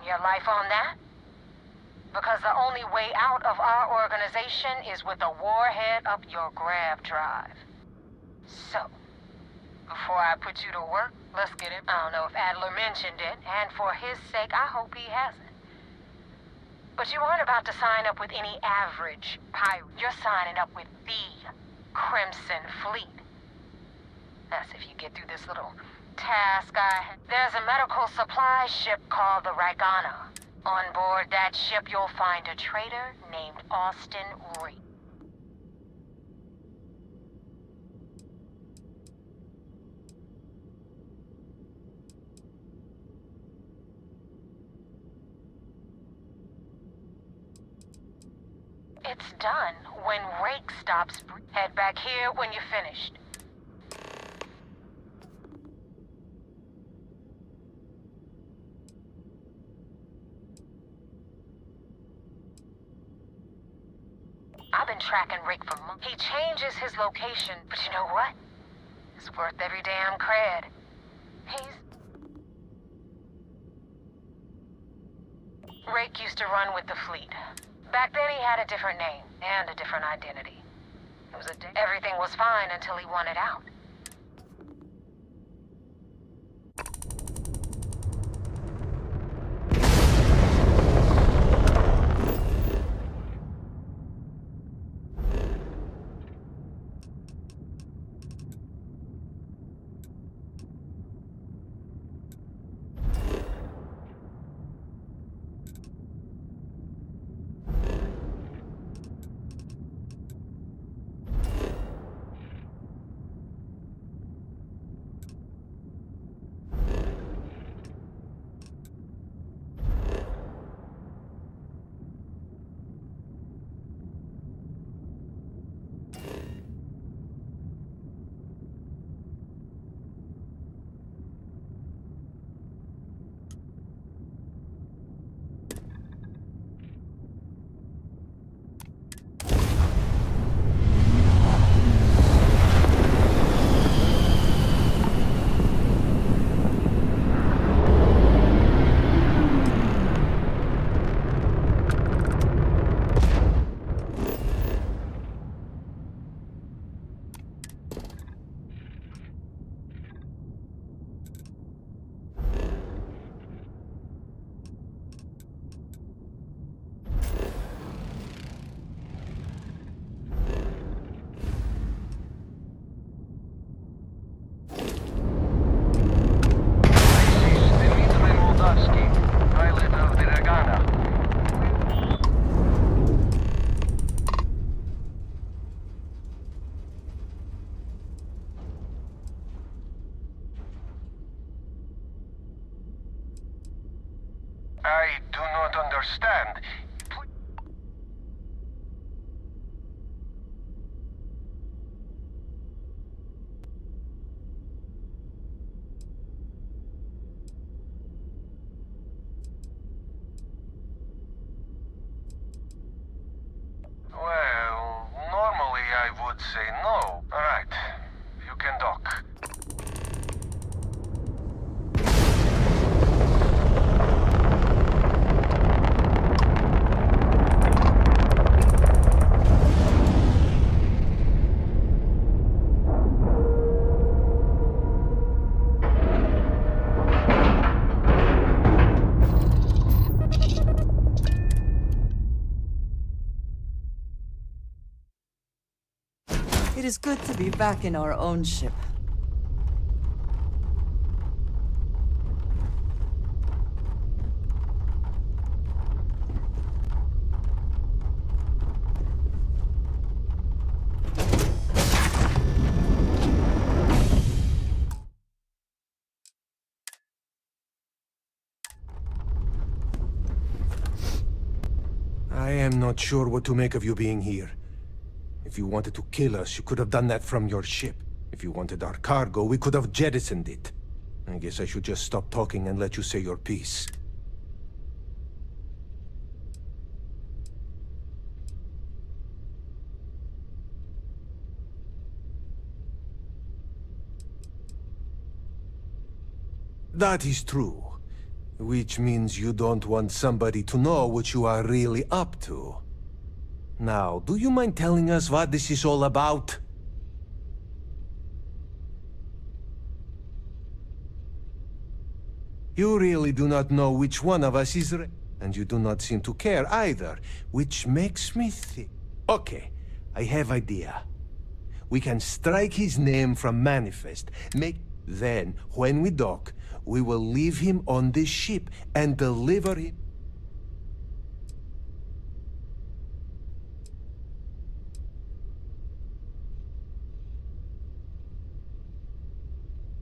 Your life on that? Because the only way out of our organization is with a warhead up your grav drive. So, before I put you to work, let's get it. I don't know if Adler mentioned it, and for his sake, I hope he hasn't. But you aren't about to sign up with any average pirate. You're signing up with the Crimson Fleet. That's if you get through this little task There's a medical supply ship called the Ragana. On board that ship, you'll find a trader named Austin Reed. It's done when Rake stops. Head back here when you're finished. I've been tracking Rick for months. He changes his location, but you know what? It's worth every damn cred. Rick used to run with the fleet. Back then he had a different name and a different identity. Everything was fine until he wanted out. I do not understand. Well, normally I would say no. Alright, you can dock. It is good to be back in our own ship. I am not sure what to make of you being here. If you wanted to kill us, you could have done that from your ship. If you wanted our cargo, we could have jettisoned it. I guess I should just stop talking and let you say your piece. That is true. Which means you don't want somebody to know what you are really up to. Now, do you mind telling us what this is all about? You really do not know which one of us is and you do not seem to care either, which makes me think... Okay, I have idea. We can strike his name from Manifest, Then, when we dock, we will leave him on this ship and deliver him...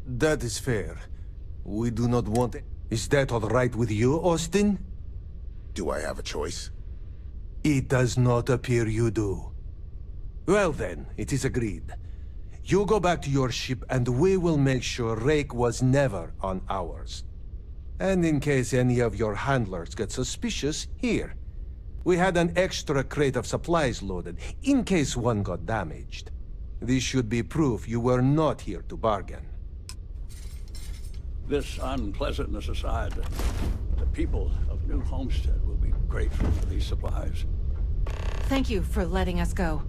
That is fair. We do not want it. Is that all right with you, Austin? Do I have a choice? It does not appear you do. Well then, it is agreed. You go back to your ship and we will make sure Rake was never on ours. And in case any of your handlers get suspicious, here. We had an extra crate of supplies loaded, in case one got damaged. This should be proof you were not here to bargain. This unpleasantness aside, the people of New Homestead will be grateful for these supplies. Thank you for letting us go.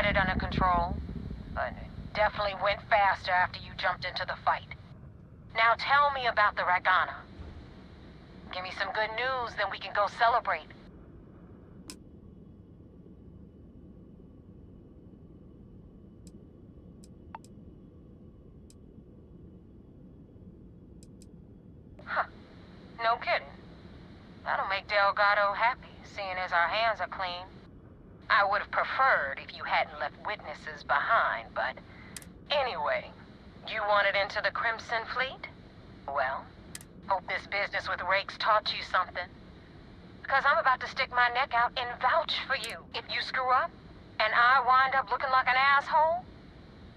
had it under control, but it definitely went faster after you jumped into the fight. Now tell me about the Ragana. Give me some good news, then we can go celebrate. Huh. No kidding. That'll make Delgado happy, seeing as our hands are clean. I would have preferred if you hadn't left witnesses behind, but anyway, you wanted into the Crimson Fleet? Well, hope this business with Rakes taught you something. Because I'm about to stick my neck out and vouch for you. If you screw up, and I wind up looking like an asshole,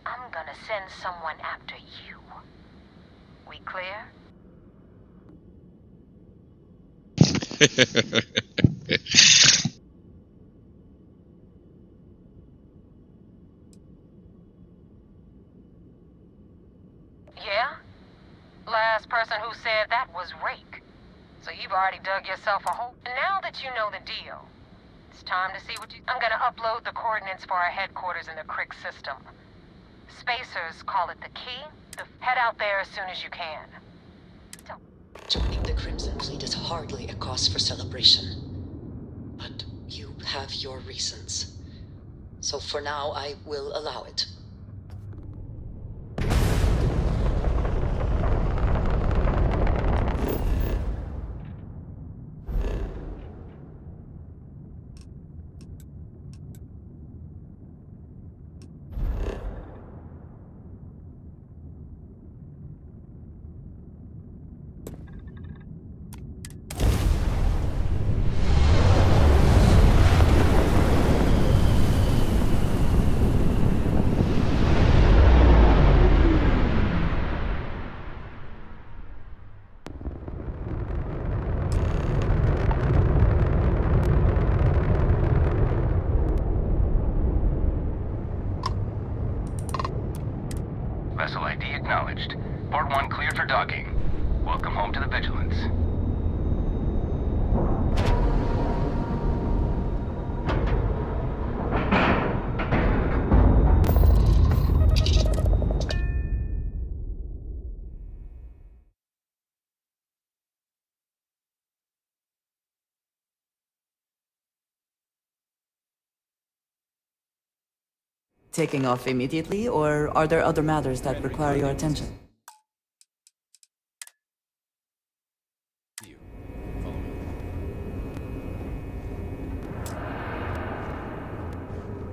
I'm gonna send someone after you. We clear? Yeah? Last person who said that was Rake. So you've already dug yourself a hole. Now that you know the deal, it's time to see what you... I'm gonna upload the coordinates for our headquarters in the Crick system. Spacers call it the key. Head out there as soon as you can. Joining the Crimson Fleet is hardly a cause for celebration. But you have your reasons. So for now, I will allow it. Vessel ID acknowledged. Port 1 cleared for docking. Welcome home to the Vigilance. Taking off immediately, or are there other matters that require your attention?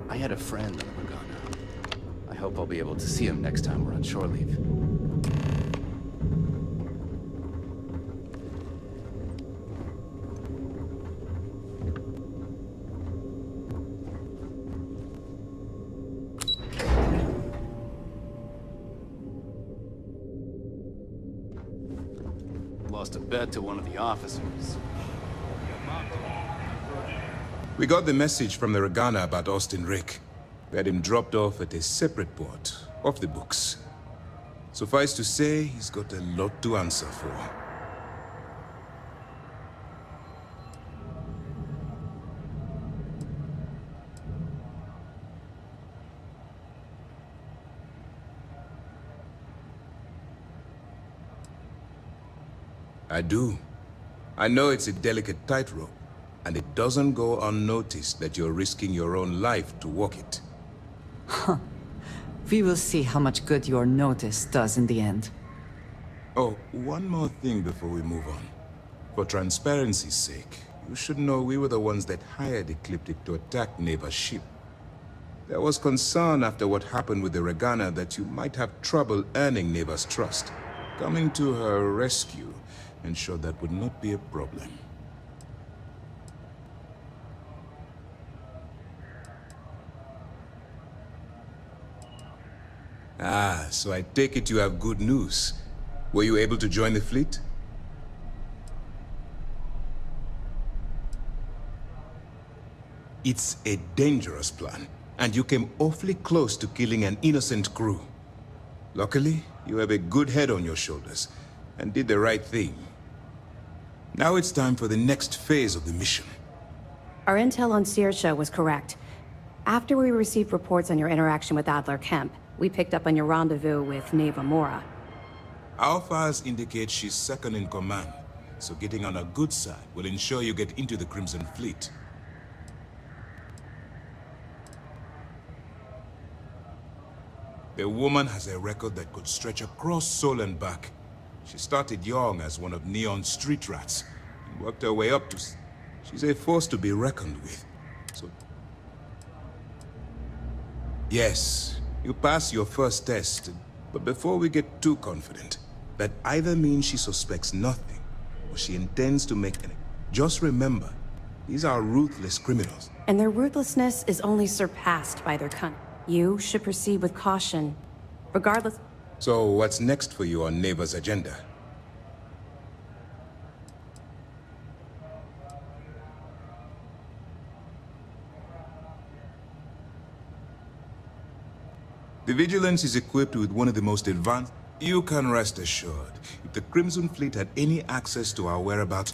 I had a friend on the Ragana. I hope I'll be able to see him next time we're on shore leave. Lost a bet to one of the officers. We got the message from the Ragana about Austin Rick. We had him dropped off at a separate port, off the books. Suffice to say, he's got a lot to answer for. I do. I know it's a delicate tightrope, and it doesn't go unnoticed that you're risking your own life to walk it. Huh. We will see how much good your notice does in the end. Oh, one more thing before we move on. For transparency's sake, you should know we were the ones that hired Ecliptic to attack Neva's ship. There was concern after what happened with the Ragana that you might have trouble earning Neva's trust. Coming to her rescue ensured that would not be a problem. Ah, so I take it you have good news. Were you able to join the fleet? It's a dangerous plan, and you came awfully close to killing an innocent crew. Luckily, you have a good head on your shoulders, and did the right thing. Now it's time for the next phase of the mission. Our intel on Saoirse was correct. After we received reports on your interaction with Adler Kemp, we picked up on your rendezvous with Neva Mora. Our files indicate she's second in command, so getting on her good side will ensure you get into the Crimson Fleet. The woman has a record that could stretch across Seoul and back. She started young as one of Neon's street rats, and worked her way up to... She's a force to be reckoned with. So... Yes, you passed your first test, but before we get too confident, that either means she suspects nothing, or she intends to make any... Just remember, these are ruthless criminals. And their ruthlessness is only surpassed by their cunning. You should proceed with caution, regardless... So what's next for you on Neva's agenda? The Vigilance is equipped with one of the most advanced... You can rest assured, if the Crimson Fleet had any access to our whereabouts,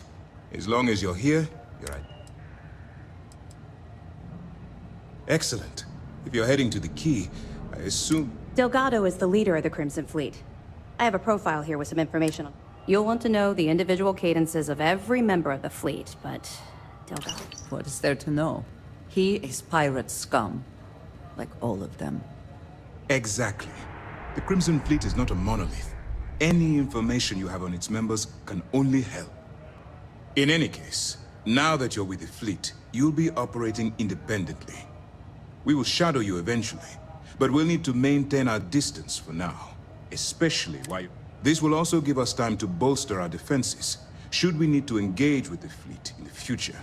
as long as you're here, you're right. Excellent. If you're heading to the Key, I assume... Delgado is the leader of the Crimson Fleet. I have a profile here with some information on... You'll want to know the individual cadences of every member of the fleet, but... Delgado... What is there to know? He is pirate scum. Like all of them. Exactly. The Crimson Fleet is not a monolith. Any information you have on its members can only help. In any case, now that you're with the fleet, you'll be operating independently. We will shadow you eventually, but we'll need to maintain our distance for now, especially while... This will also give us time to bolster our defenses, should we need to engage with the fleet in the future.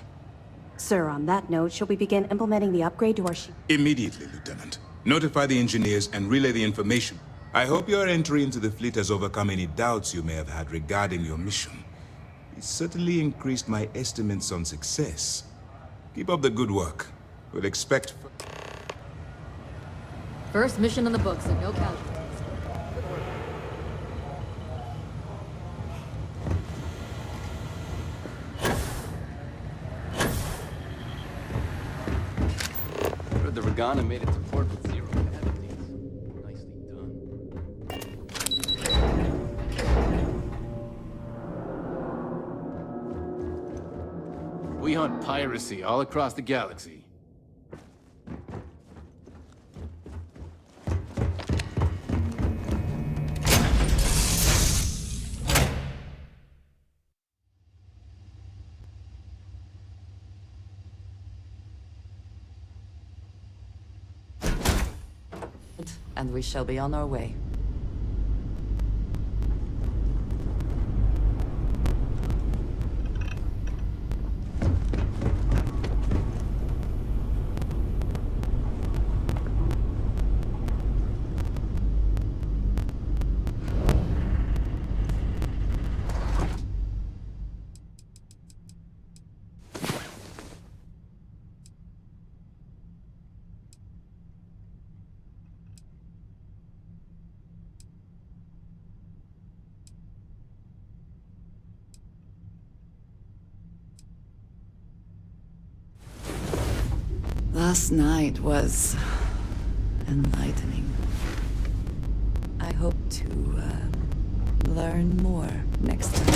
Sir, on that note, shall we begin implementing the upgrade to our ship? Immediately, Lieutenant. Notify the engineers and relay the information. I hope your entry into the fleet has overcome any doubts you may have had regarding your mission. It certainly increased my estimates on success. Keep up the good work. We'll expect... First mission in the books and no casualties. Heard the Regana made it to port with 0 casualties. Nicely done. We hunt piracy all across the galaxy. And we shall be on our way. Last night was enlightening. I hope to learn more next time.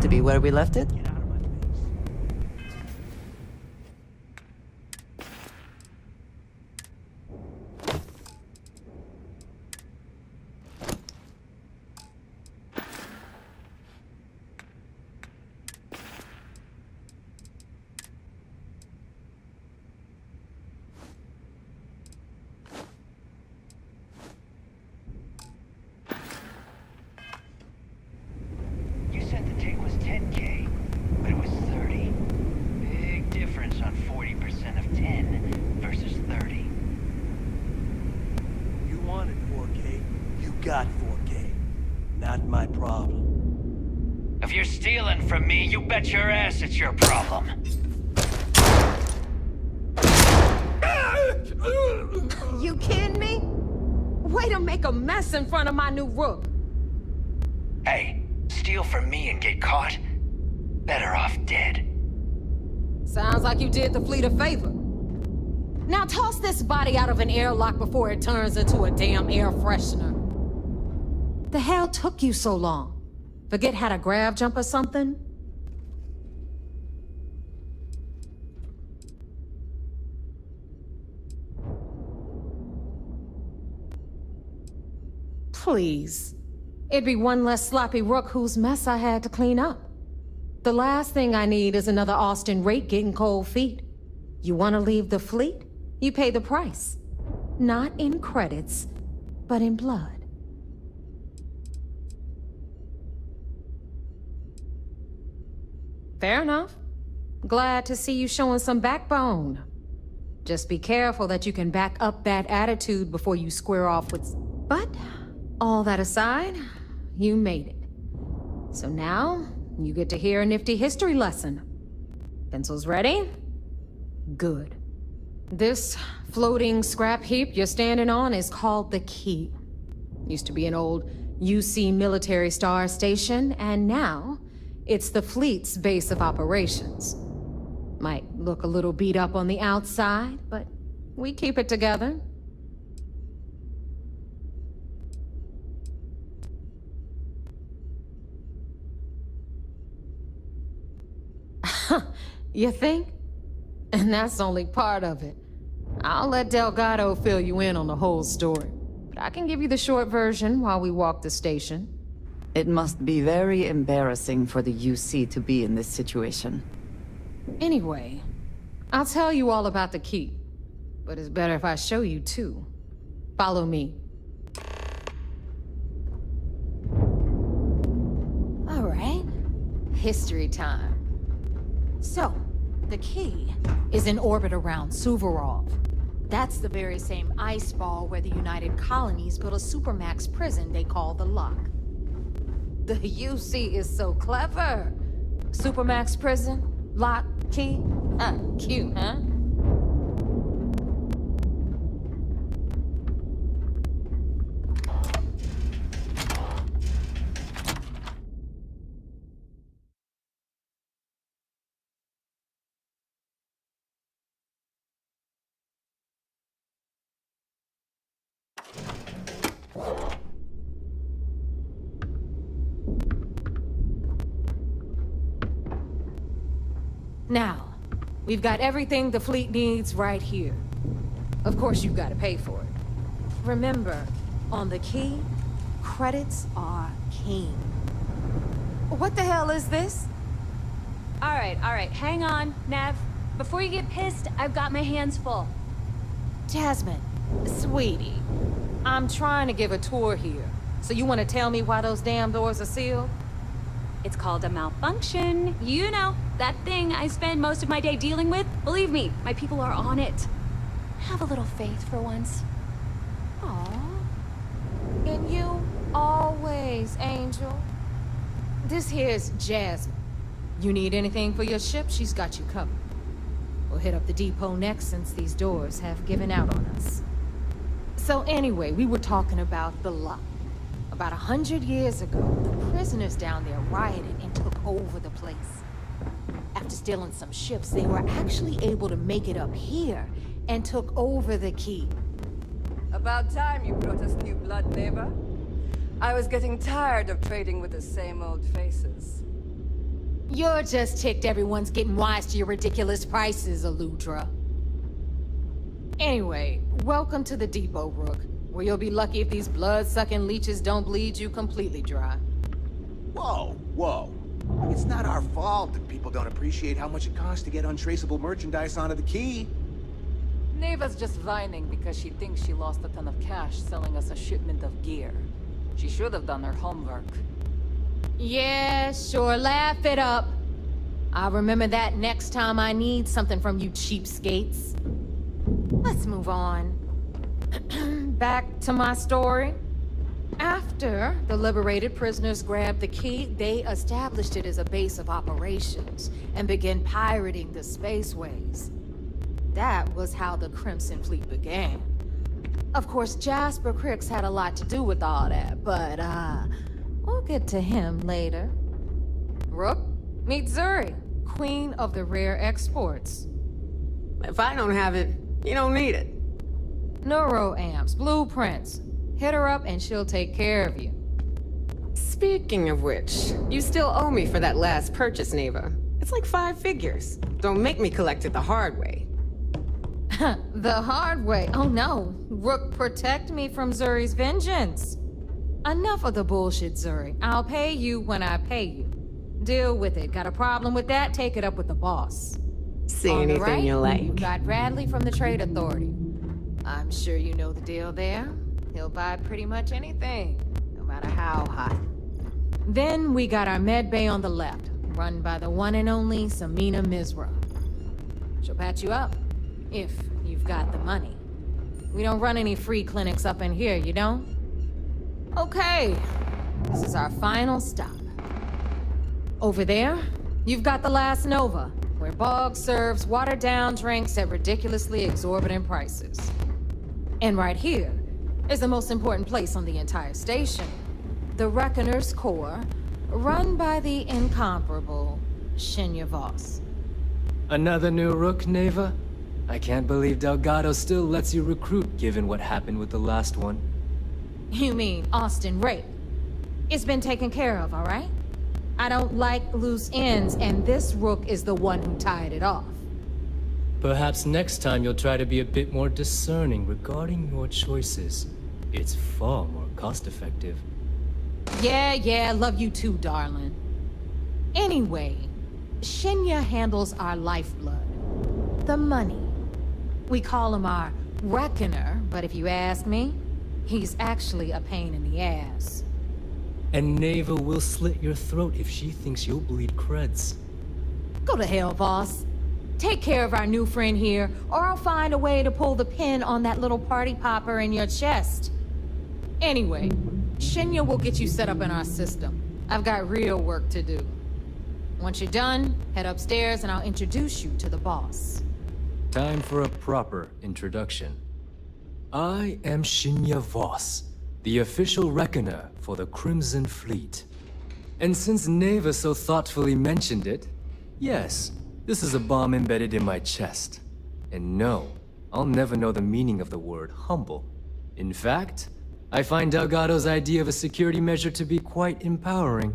to be where we left it. You said the take was 10K, but it was 30. Big difference on 40% of 10 versus 30. You wanted 4K, you got 4K. Not my problem. If you're stealing from me, you bet your ass it's your problem. You kidding me? Way to make a mess in front of my new rook. Hey, steal from me and get caught? Better off dead. Sounds like you did the fleet a favor. Now toss this body out of an airlock before it turns into a damn air freshener. The hell took you so long? Forget how to grav jump or something? Please. It'd be one less sloppy rook whose mess I had to clean up. The last thing I need is another Austin rake getting cold feet. You want to leave the fleet? You pay the price. Not in credits, but in blood. Fair enough. Glad to see you showing some backbone. Just be careful that you can back up that attitude before you square off with... But, all that aside, you made it. So now, you get to hear a nifty history lesson. Pencils ready? Good. This floating scrap heap you're standing on is called the Key. Used to be an old UC military star station, and now it's the fleet's base of operations. Might look a little beat up on the outside, but we keep it together. You think? And that's only part of it. I'll let Delgado fill you in on the whole story. But I can give you the short version while we walk the station. It must be very embarrassing for the UC to be in this situation. Anyway, I'll tell you all about the Key. But it's better if I show you too. Follow me. All right. History time. So, the Key is in orbit around Suvorov. That's the very same ice ball where the United Colonies built a supermax prison they call the Lock. The UC is so clever. Supermax prison, Lock, Key. Cute, huh? Now, we've got everything the fleet needs right here. Of course, you've got to pay for it. Remember, on the Key, credits are king. What the hell is this? All right, hang on, Nev. Before you get pissed, I've got my hands full. Jasmine, sweetie, I'm trying to give a tour here. So you want to tell me why those damn doors are sealed? It's called a malfunction. You know, that thing I spend most of my day dealing with. Believe me, my people are on it. Have a little faith for once. Aww. And you always, Angel. This here's Jasmine. You need anything for your ship, she's got you covered. We'll hit up the depot next since these doors have given out on us. So anyway, we were talking about the Lock. About 100 years ago, the prisoners down there rioted and took over the place. After stealing some ships, they were actually able to make it up here and took over the Key. About time you brought us new blood, neighbor. I was getting tired of trading with the same old faces. You're just ticked everyone's getting wise to your ridiculous prices, Aludra. Anyway, welcome to the depot, Rook, where you'll be lucky if these blood-sucking leeches don't bleed you completely dry. Whoa, whoa. It's not our fault that people don't appreciate how much it costs to get untraceable merchandise onto the key. Neva's just whining because she thinks she lost a ton of cash selling us a shipment of gear. She should have done her homework. Yeah, sure, laugh it up. I'll remember that next time I need something from you cheapskates. Let's move on. Back to my story. After the liberated prisoners grabbed the key, they established it as a base of operations and began pirating the spaceways. That was how the Crimson Fleet began. Of course, Jasper Cricks had a lot to do with all that, but, we'll get to him later. Rook, meet Zuri, Queen of the Rare Exports. If I don't have it, you don't need it. Neuroamps, blueprints. Hit her up and she'll take care of you. Speaking of which, you still owe me for that last purchase, Neva. It's like 5 figures. Don't make me collect it the hard way. The hard way? Oh no. Rook, protect me from Zuri's vengeance. Enough of the bullshit, Zuri. I'll pay you when I pay you. Deal with it. Got a problem with that? Take it up with the boss. See On the anything right, you like. You got Bradley from the Trade Authority. I'm sure you know the deal there. He'll buy pretty much anything, no matter how hot. Then we got our med bay on the left, run by the one and only Samina Mizra. She'll patch you up, if you've got the money. We don't run any free clinics up in here, you don't? Okay, this is our final stop. Over there, you've got the Last Nova, where Bog serves watered-down drinks at ridiculously exorbitant prices. And right here is the most important place on the entire station, the Reckoner's Core, run by the incomparable Shinya Voss. Another new Rook, Neva? I can't believe Delgado still lets you recruit, given what happened with the last one. You mean Austin Rape? It's been taken care of, all right? I don't like loose ends, and this Rook is the one who tied it off. Perhaps next time you'll try to be a bit more discerning regarding your choices. It's far more cost-effective. Yeah, love you too, darling. Anyway, Shinya handles our lifeblood. The money. We call him our Reckoner, but if you ask me, he's actually a pain in the ass. And Neva will slit your throat if she thinks you'll bleed creds. Go to hell, boss. Take care of our new friend here, or I'll find a way to pull the pin on that little party popper in your chest. Anyway, Shinya will get you set up in our system. I've got real work to do. Once you're done, head upstairs and I'll introduce you to the boss. Time for a proper introduction. I am Shinya Voss, the official Reckoner for the Crimson Fleet. And since Neva so thoughtfully mentioned it, yes, this is a bomb embedded in my chest. And no, I'll never know the meaning of the word humble. In fact, I find Delgado's idea of a security measure to be quite empowering.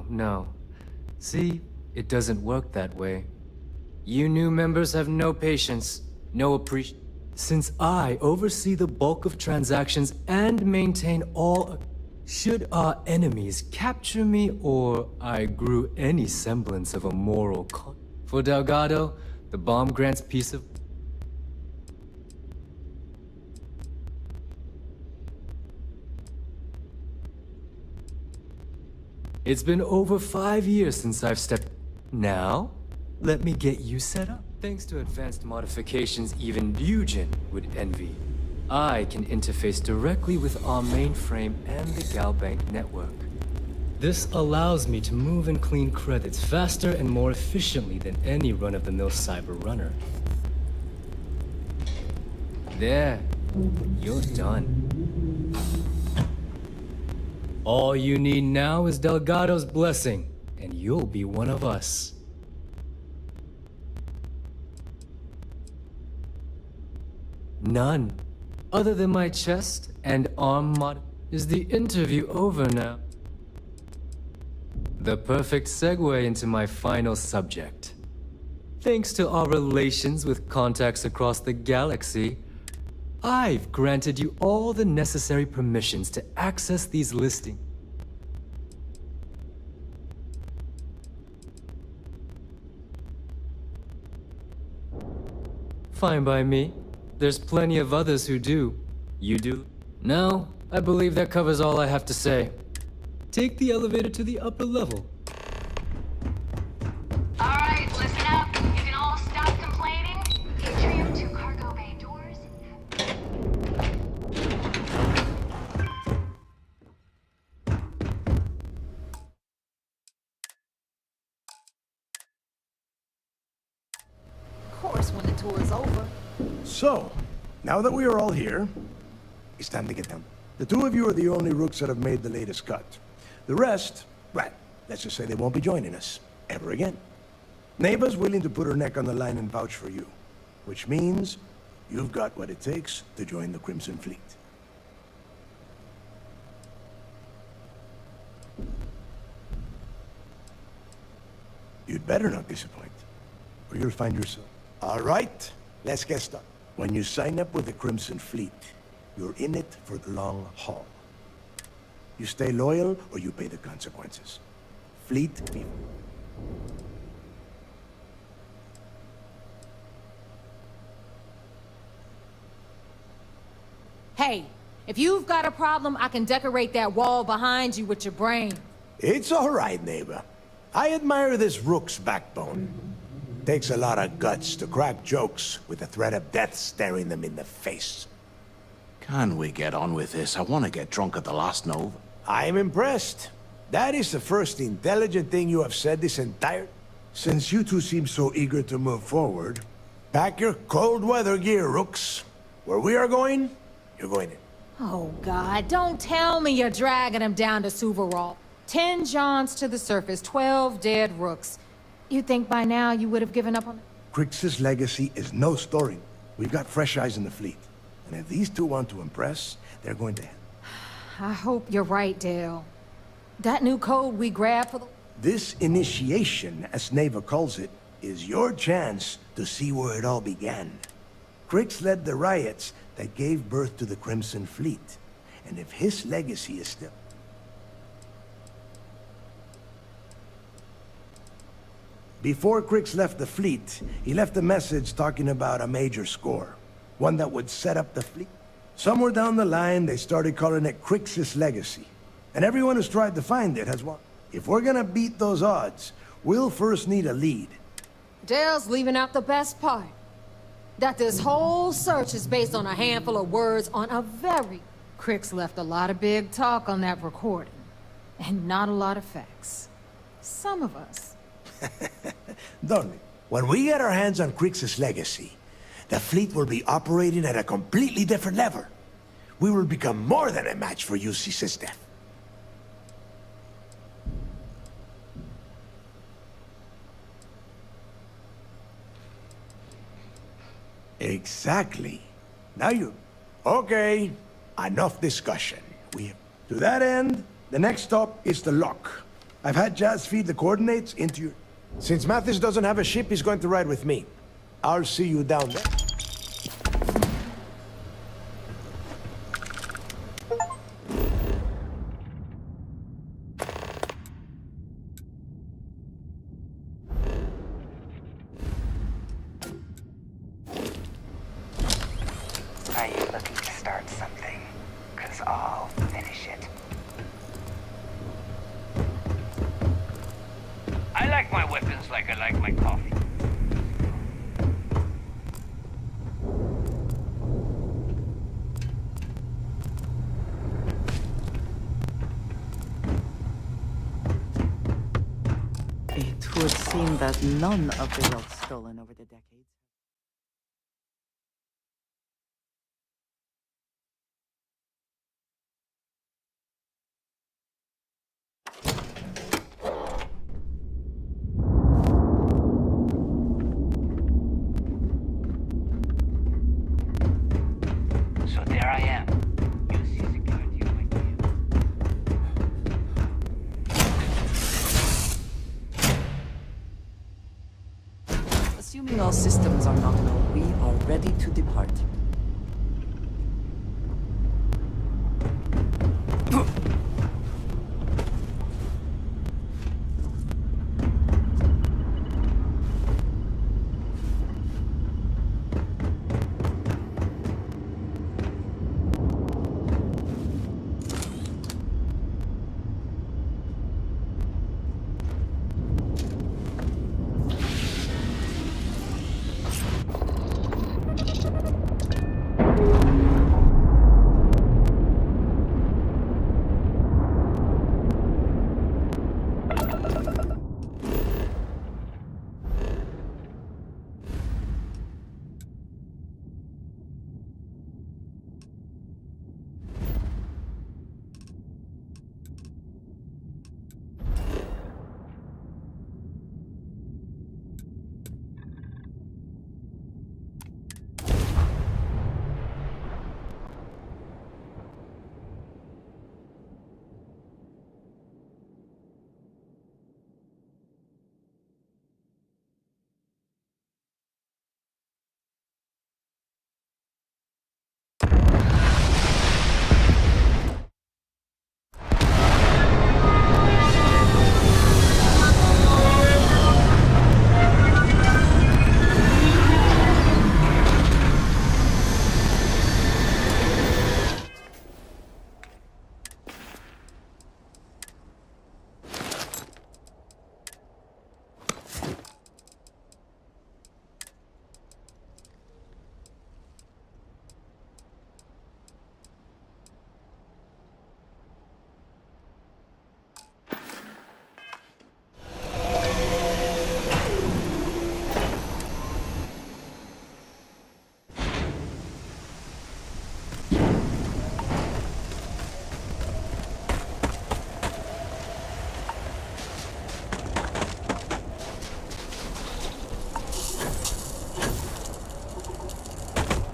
No. See, it doesn't work that way. You new members have no patience, no appreciation. Since I oversee the bulk of transactions and maintain all... Should our enemies capture me or I grew any semblance of a moral For Delgado, the bomb grants peace of... It's been over 5 years since I've stepped... Now, let me get you set up. Thanks to advanced modifications even Bugin would envy, I can interface directly with our mainframe and the Galbank network. This allows me to move and clean credits faster and more efficiently than any run-of-the-mill cyber runner. There, you're done. All you need now is Delgado's blessing, and you'll be one of us. None. Other than my chest and arm mod. Is the interview over now? The perfect segue into my final subject. Thanks to our relations with contacts across the galaxy, I've granted you all the necessary permissions to access these listings. Fine by me. There's plenty of others who do. You do? No, I believe that covers all I have to say. Take the elevator to the upper level. Alright, listen up. You can all stop complaining. Atrium to cargo bay doors. Of course, when the tour is over. So, now that we are all here, it's time to get down. The two of you are the only rooks that have made the latest cut. The rest, well, let's just say they won't be joining us ever again. Neva's willing to put her neck on the line and vouch for you, which means you've got what it takes to join the Crimson Fleet. You'd better not disappoint, or you'll find yourself. All right, let's get started. When you sign up with the Crimson Fleet, you're in it for the long haul. You stay loyal, or you pay the consequences. Fleet people. Hey, if you've got a problem, I can decorate that wall behind you with your brain. It's all right, neighbor. I admire this rook's backbone. Takes a lot of guts to crack jokes with the threat of death staring them in the face. Can we get on with this? I want to get drunk at the last Nova. I'm impressed. That is the first intelligent thing you have said this entire... Since you two seem so eager to move forward, pack your cold weather gear, rooks. Where we are going, you're going in. Oh, God, don't tell me you're dragging him down to Suvarol. 10 Johns to the surface, 12 dead rooks. You'd think by now you would have given up on it? Crix's legacy is no story. We've got fresh eyes in the fleet. And if these two want to impress, they're going to... I hope you're right, Dale. That new code we grabbed for the... This initiation, as Neva calls it, is your chance to see where it all began. Crix led the riots that gave birth to the Crimson Fleet. And if his legacy is still... Before Crix left the fleet, he left a message talking about a major score. One that would set up the fleet. Somewhere down the line, they started calling it Crix's legacy. And everyone who's tried to find it has won. If we're gonna beat those odds, we'll first need a lead. Dale's leaving out the best part. That this whole search is based on a handful of words on a very... Crix left a lot of big talk on that recording. And not a lot of facts. Some of us. Don't we? When we get our hands on Crix's legacy, the fleet will be operating at a completely different level. We will become more than a match for UC System. Exactly. Now you... Okay, enough discussion. To that end, the next stop is the lock. I've had Jazz feed the coordinates into your... Since Mathis doesn't have a ship, he's going to ride with me. I'll see you down there. Are you looking to start something? 'Cause I'll finish it. I like my weapons like I like my coffee. It would seem that none of the wealth stolen over the decades. Here I am. Use your security of my Assuming all systems are nominal, we are ready to depart.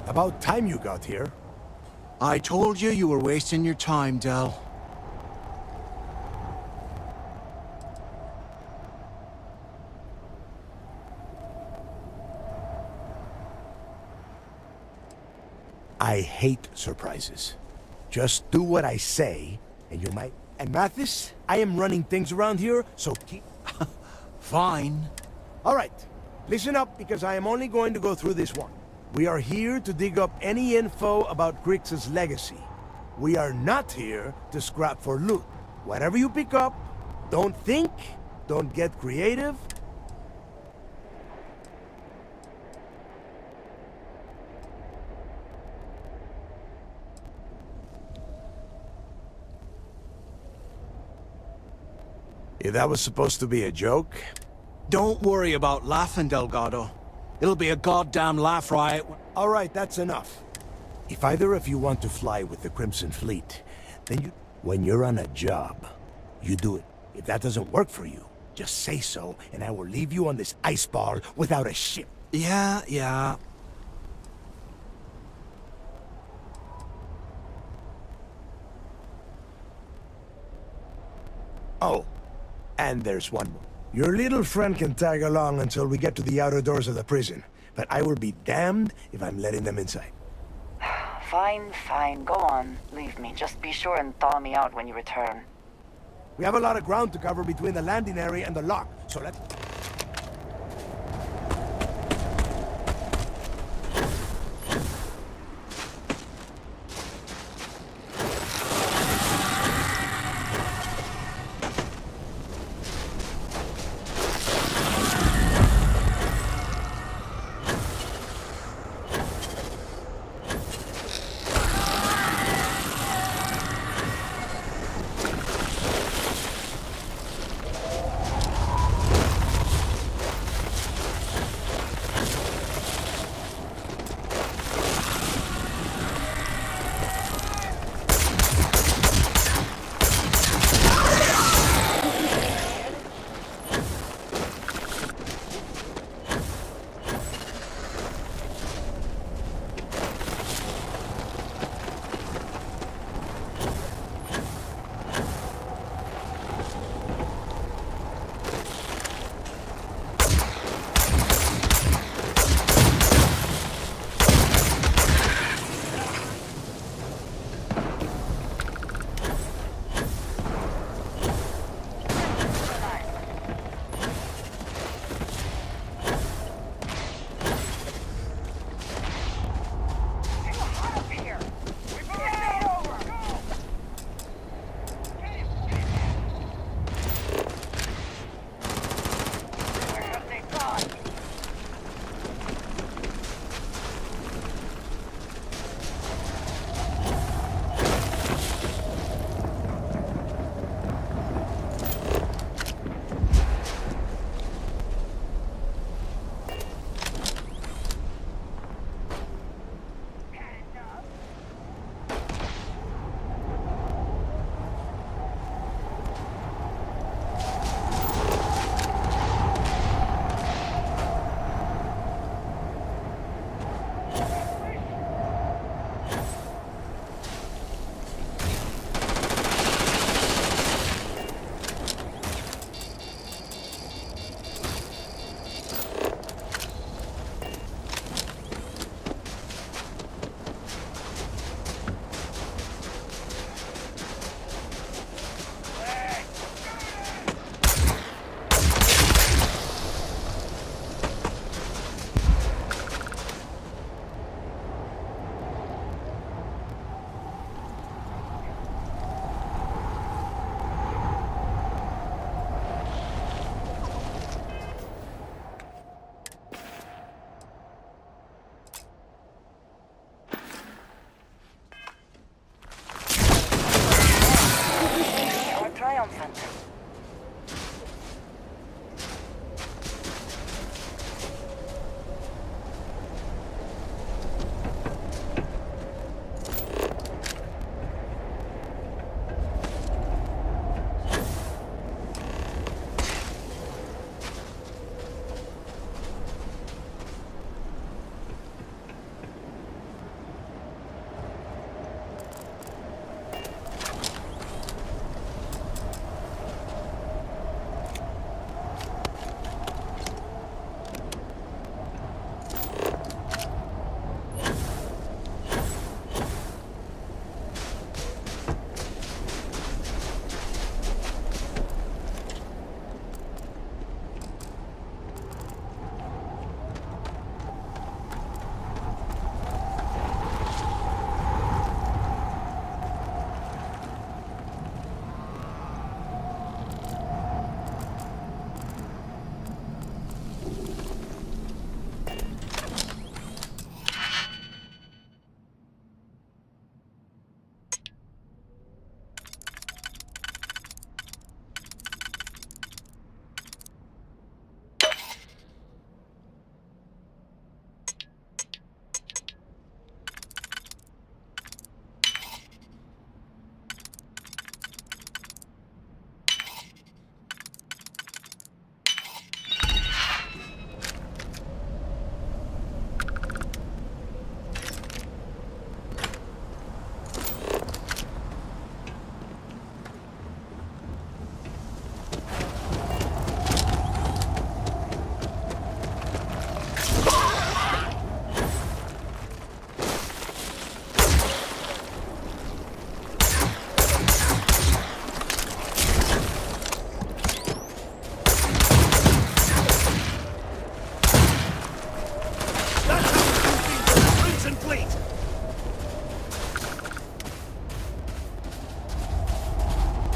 About time you got here. I told you you were wasting your time, Del. I hate surprises. Just do what I say, and you might... And Mathis, I am running things around here, so keep... Fine. All right, listen up, because I am only going to go through this one. We are here to dig up any info about Grix's legacy. We are not here to scrap for loot. Whatever you pick up, don't think, don't get creative. If that was supposed to be a joke... Don't worry about laughing, Delgado. It'll be a goddamn laugh riot. All right, that's enough. If either of you want to fly with the Crimson Fleet, then you... When you're on a job, you do it. If that doesn't work for you, just say so, and I will leave you on this ice ball without a ship. Yeah. Oh, and there's one more. Your little friend can tag along until we get to the outer doors of the prison, but I will be damned if I'm letting them inside. Fine, go on. Leave me. Just be sure and thaw me out when you return. We have a lot of ground to cover between the landing area and the lock, so let's...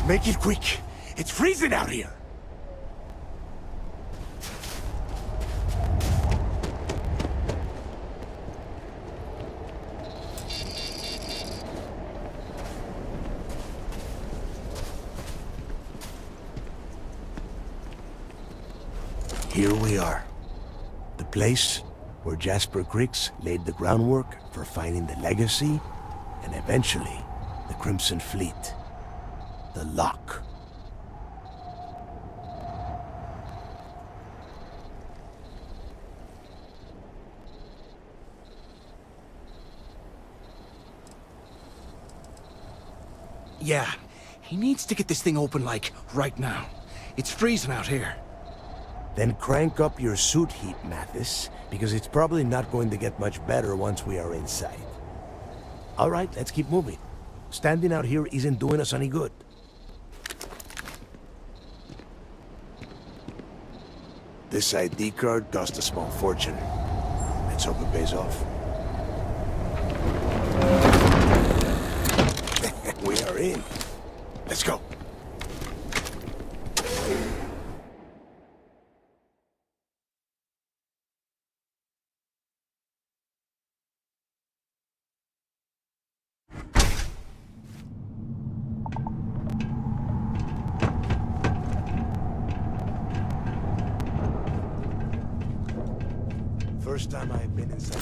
Make it quick. It's freezing out here. Here we are. The place where Jasper Griggs laid the groundwork for finding the legacy and eventually the Crimson Fleet. The Lock. Yeah, he needs to get this thing open, like, right now. It's freezing out here. Then crank up your suit heat, Mathis, because it's probably not going to get much better once we are inside. All right, let's keep moving. Standing out here isn't doing us any good. This ID card cost a small fortune. Let's hope it pays off. We are in. Let's go. First time I've been inside.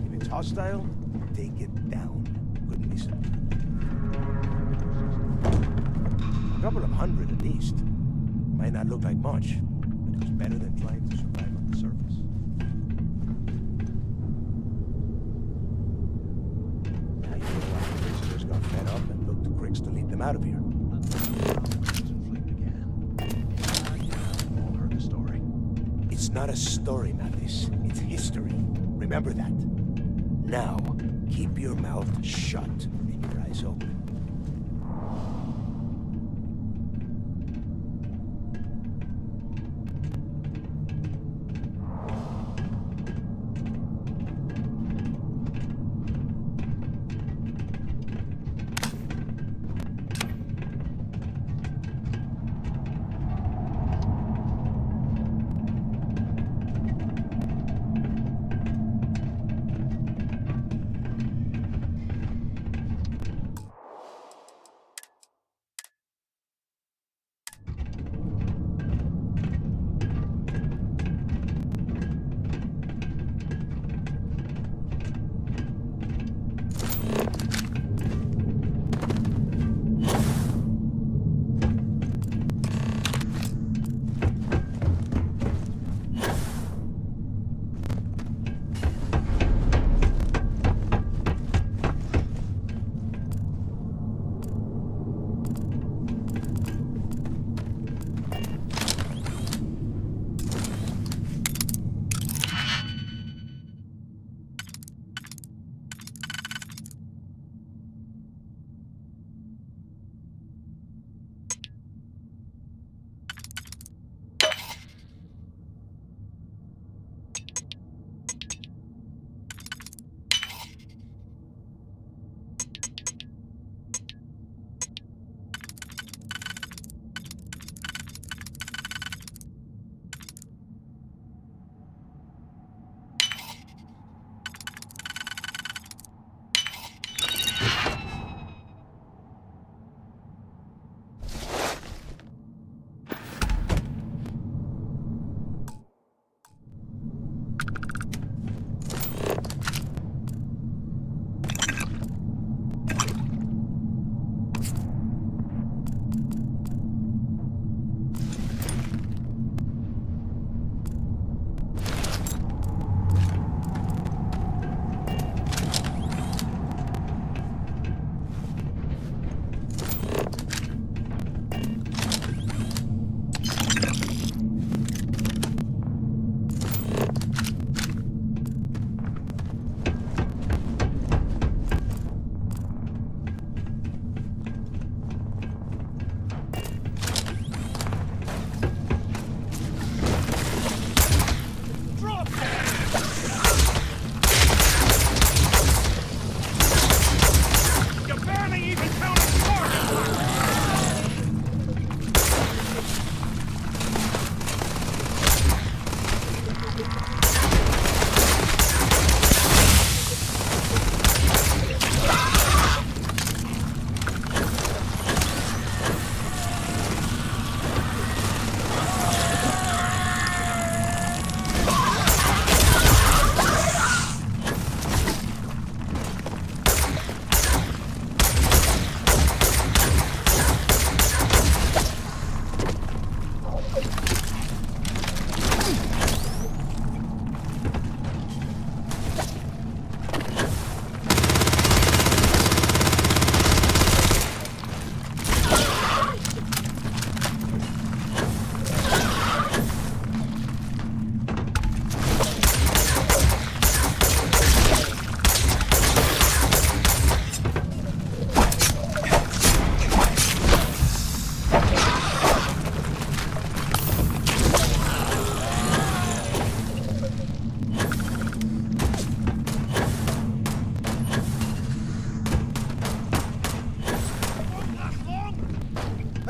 If it's hostile, take it down. Couldn't be simple. A couple of hundred at least. Might not look like much, but it was better than trying to survive on the surface. Now you know why the prisoners got fed up and looked to Griggs to lead them out of here. It's not a story, Mathis. It's history. Remember that. Now, keep your mouth shut and your eyes open.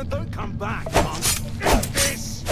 Don't come back, punk. Eat this!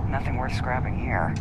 Nothing worth scrapping here.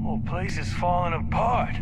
Whole place is falling apart.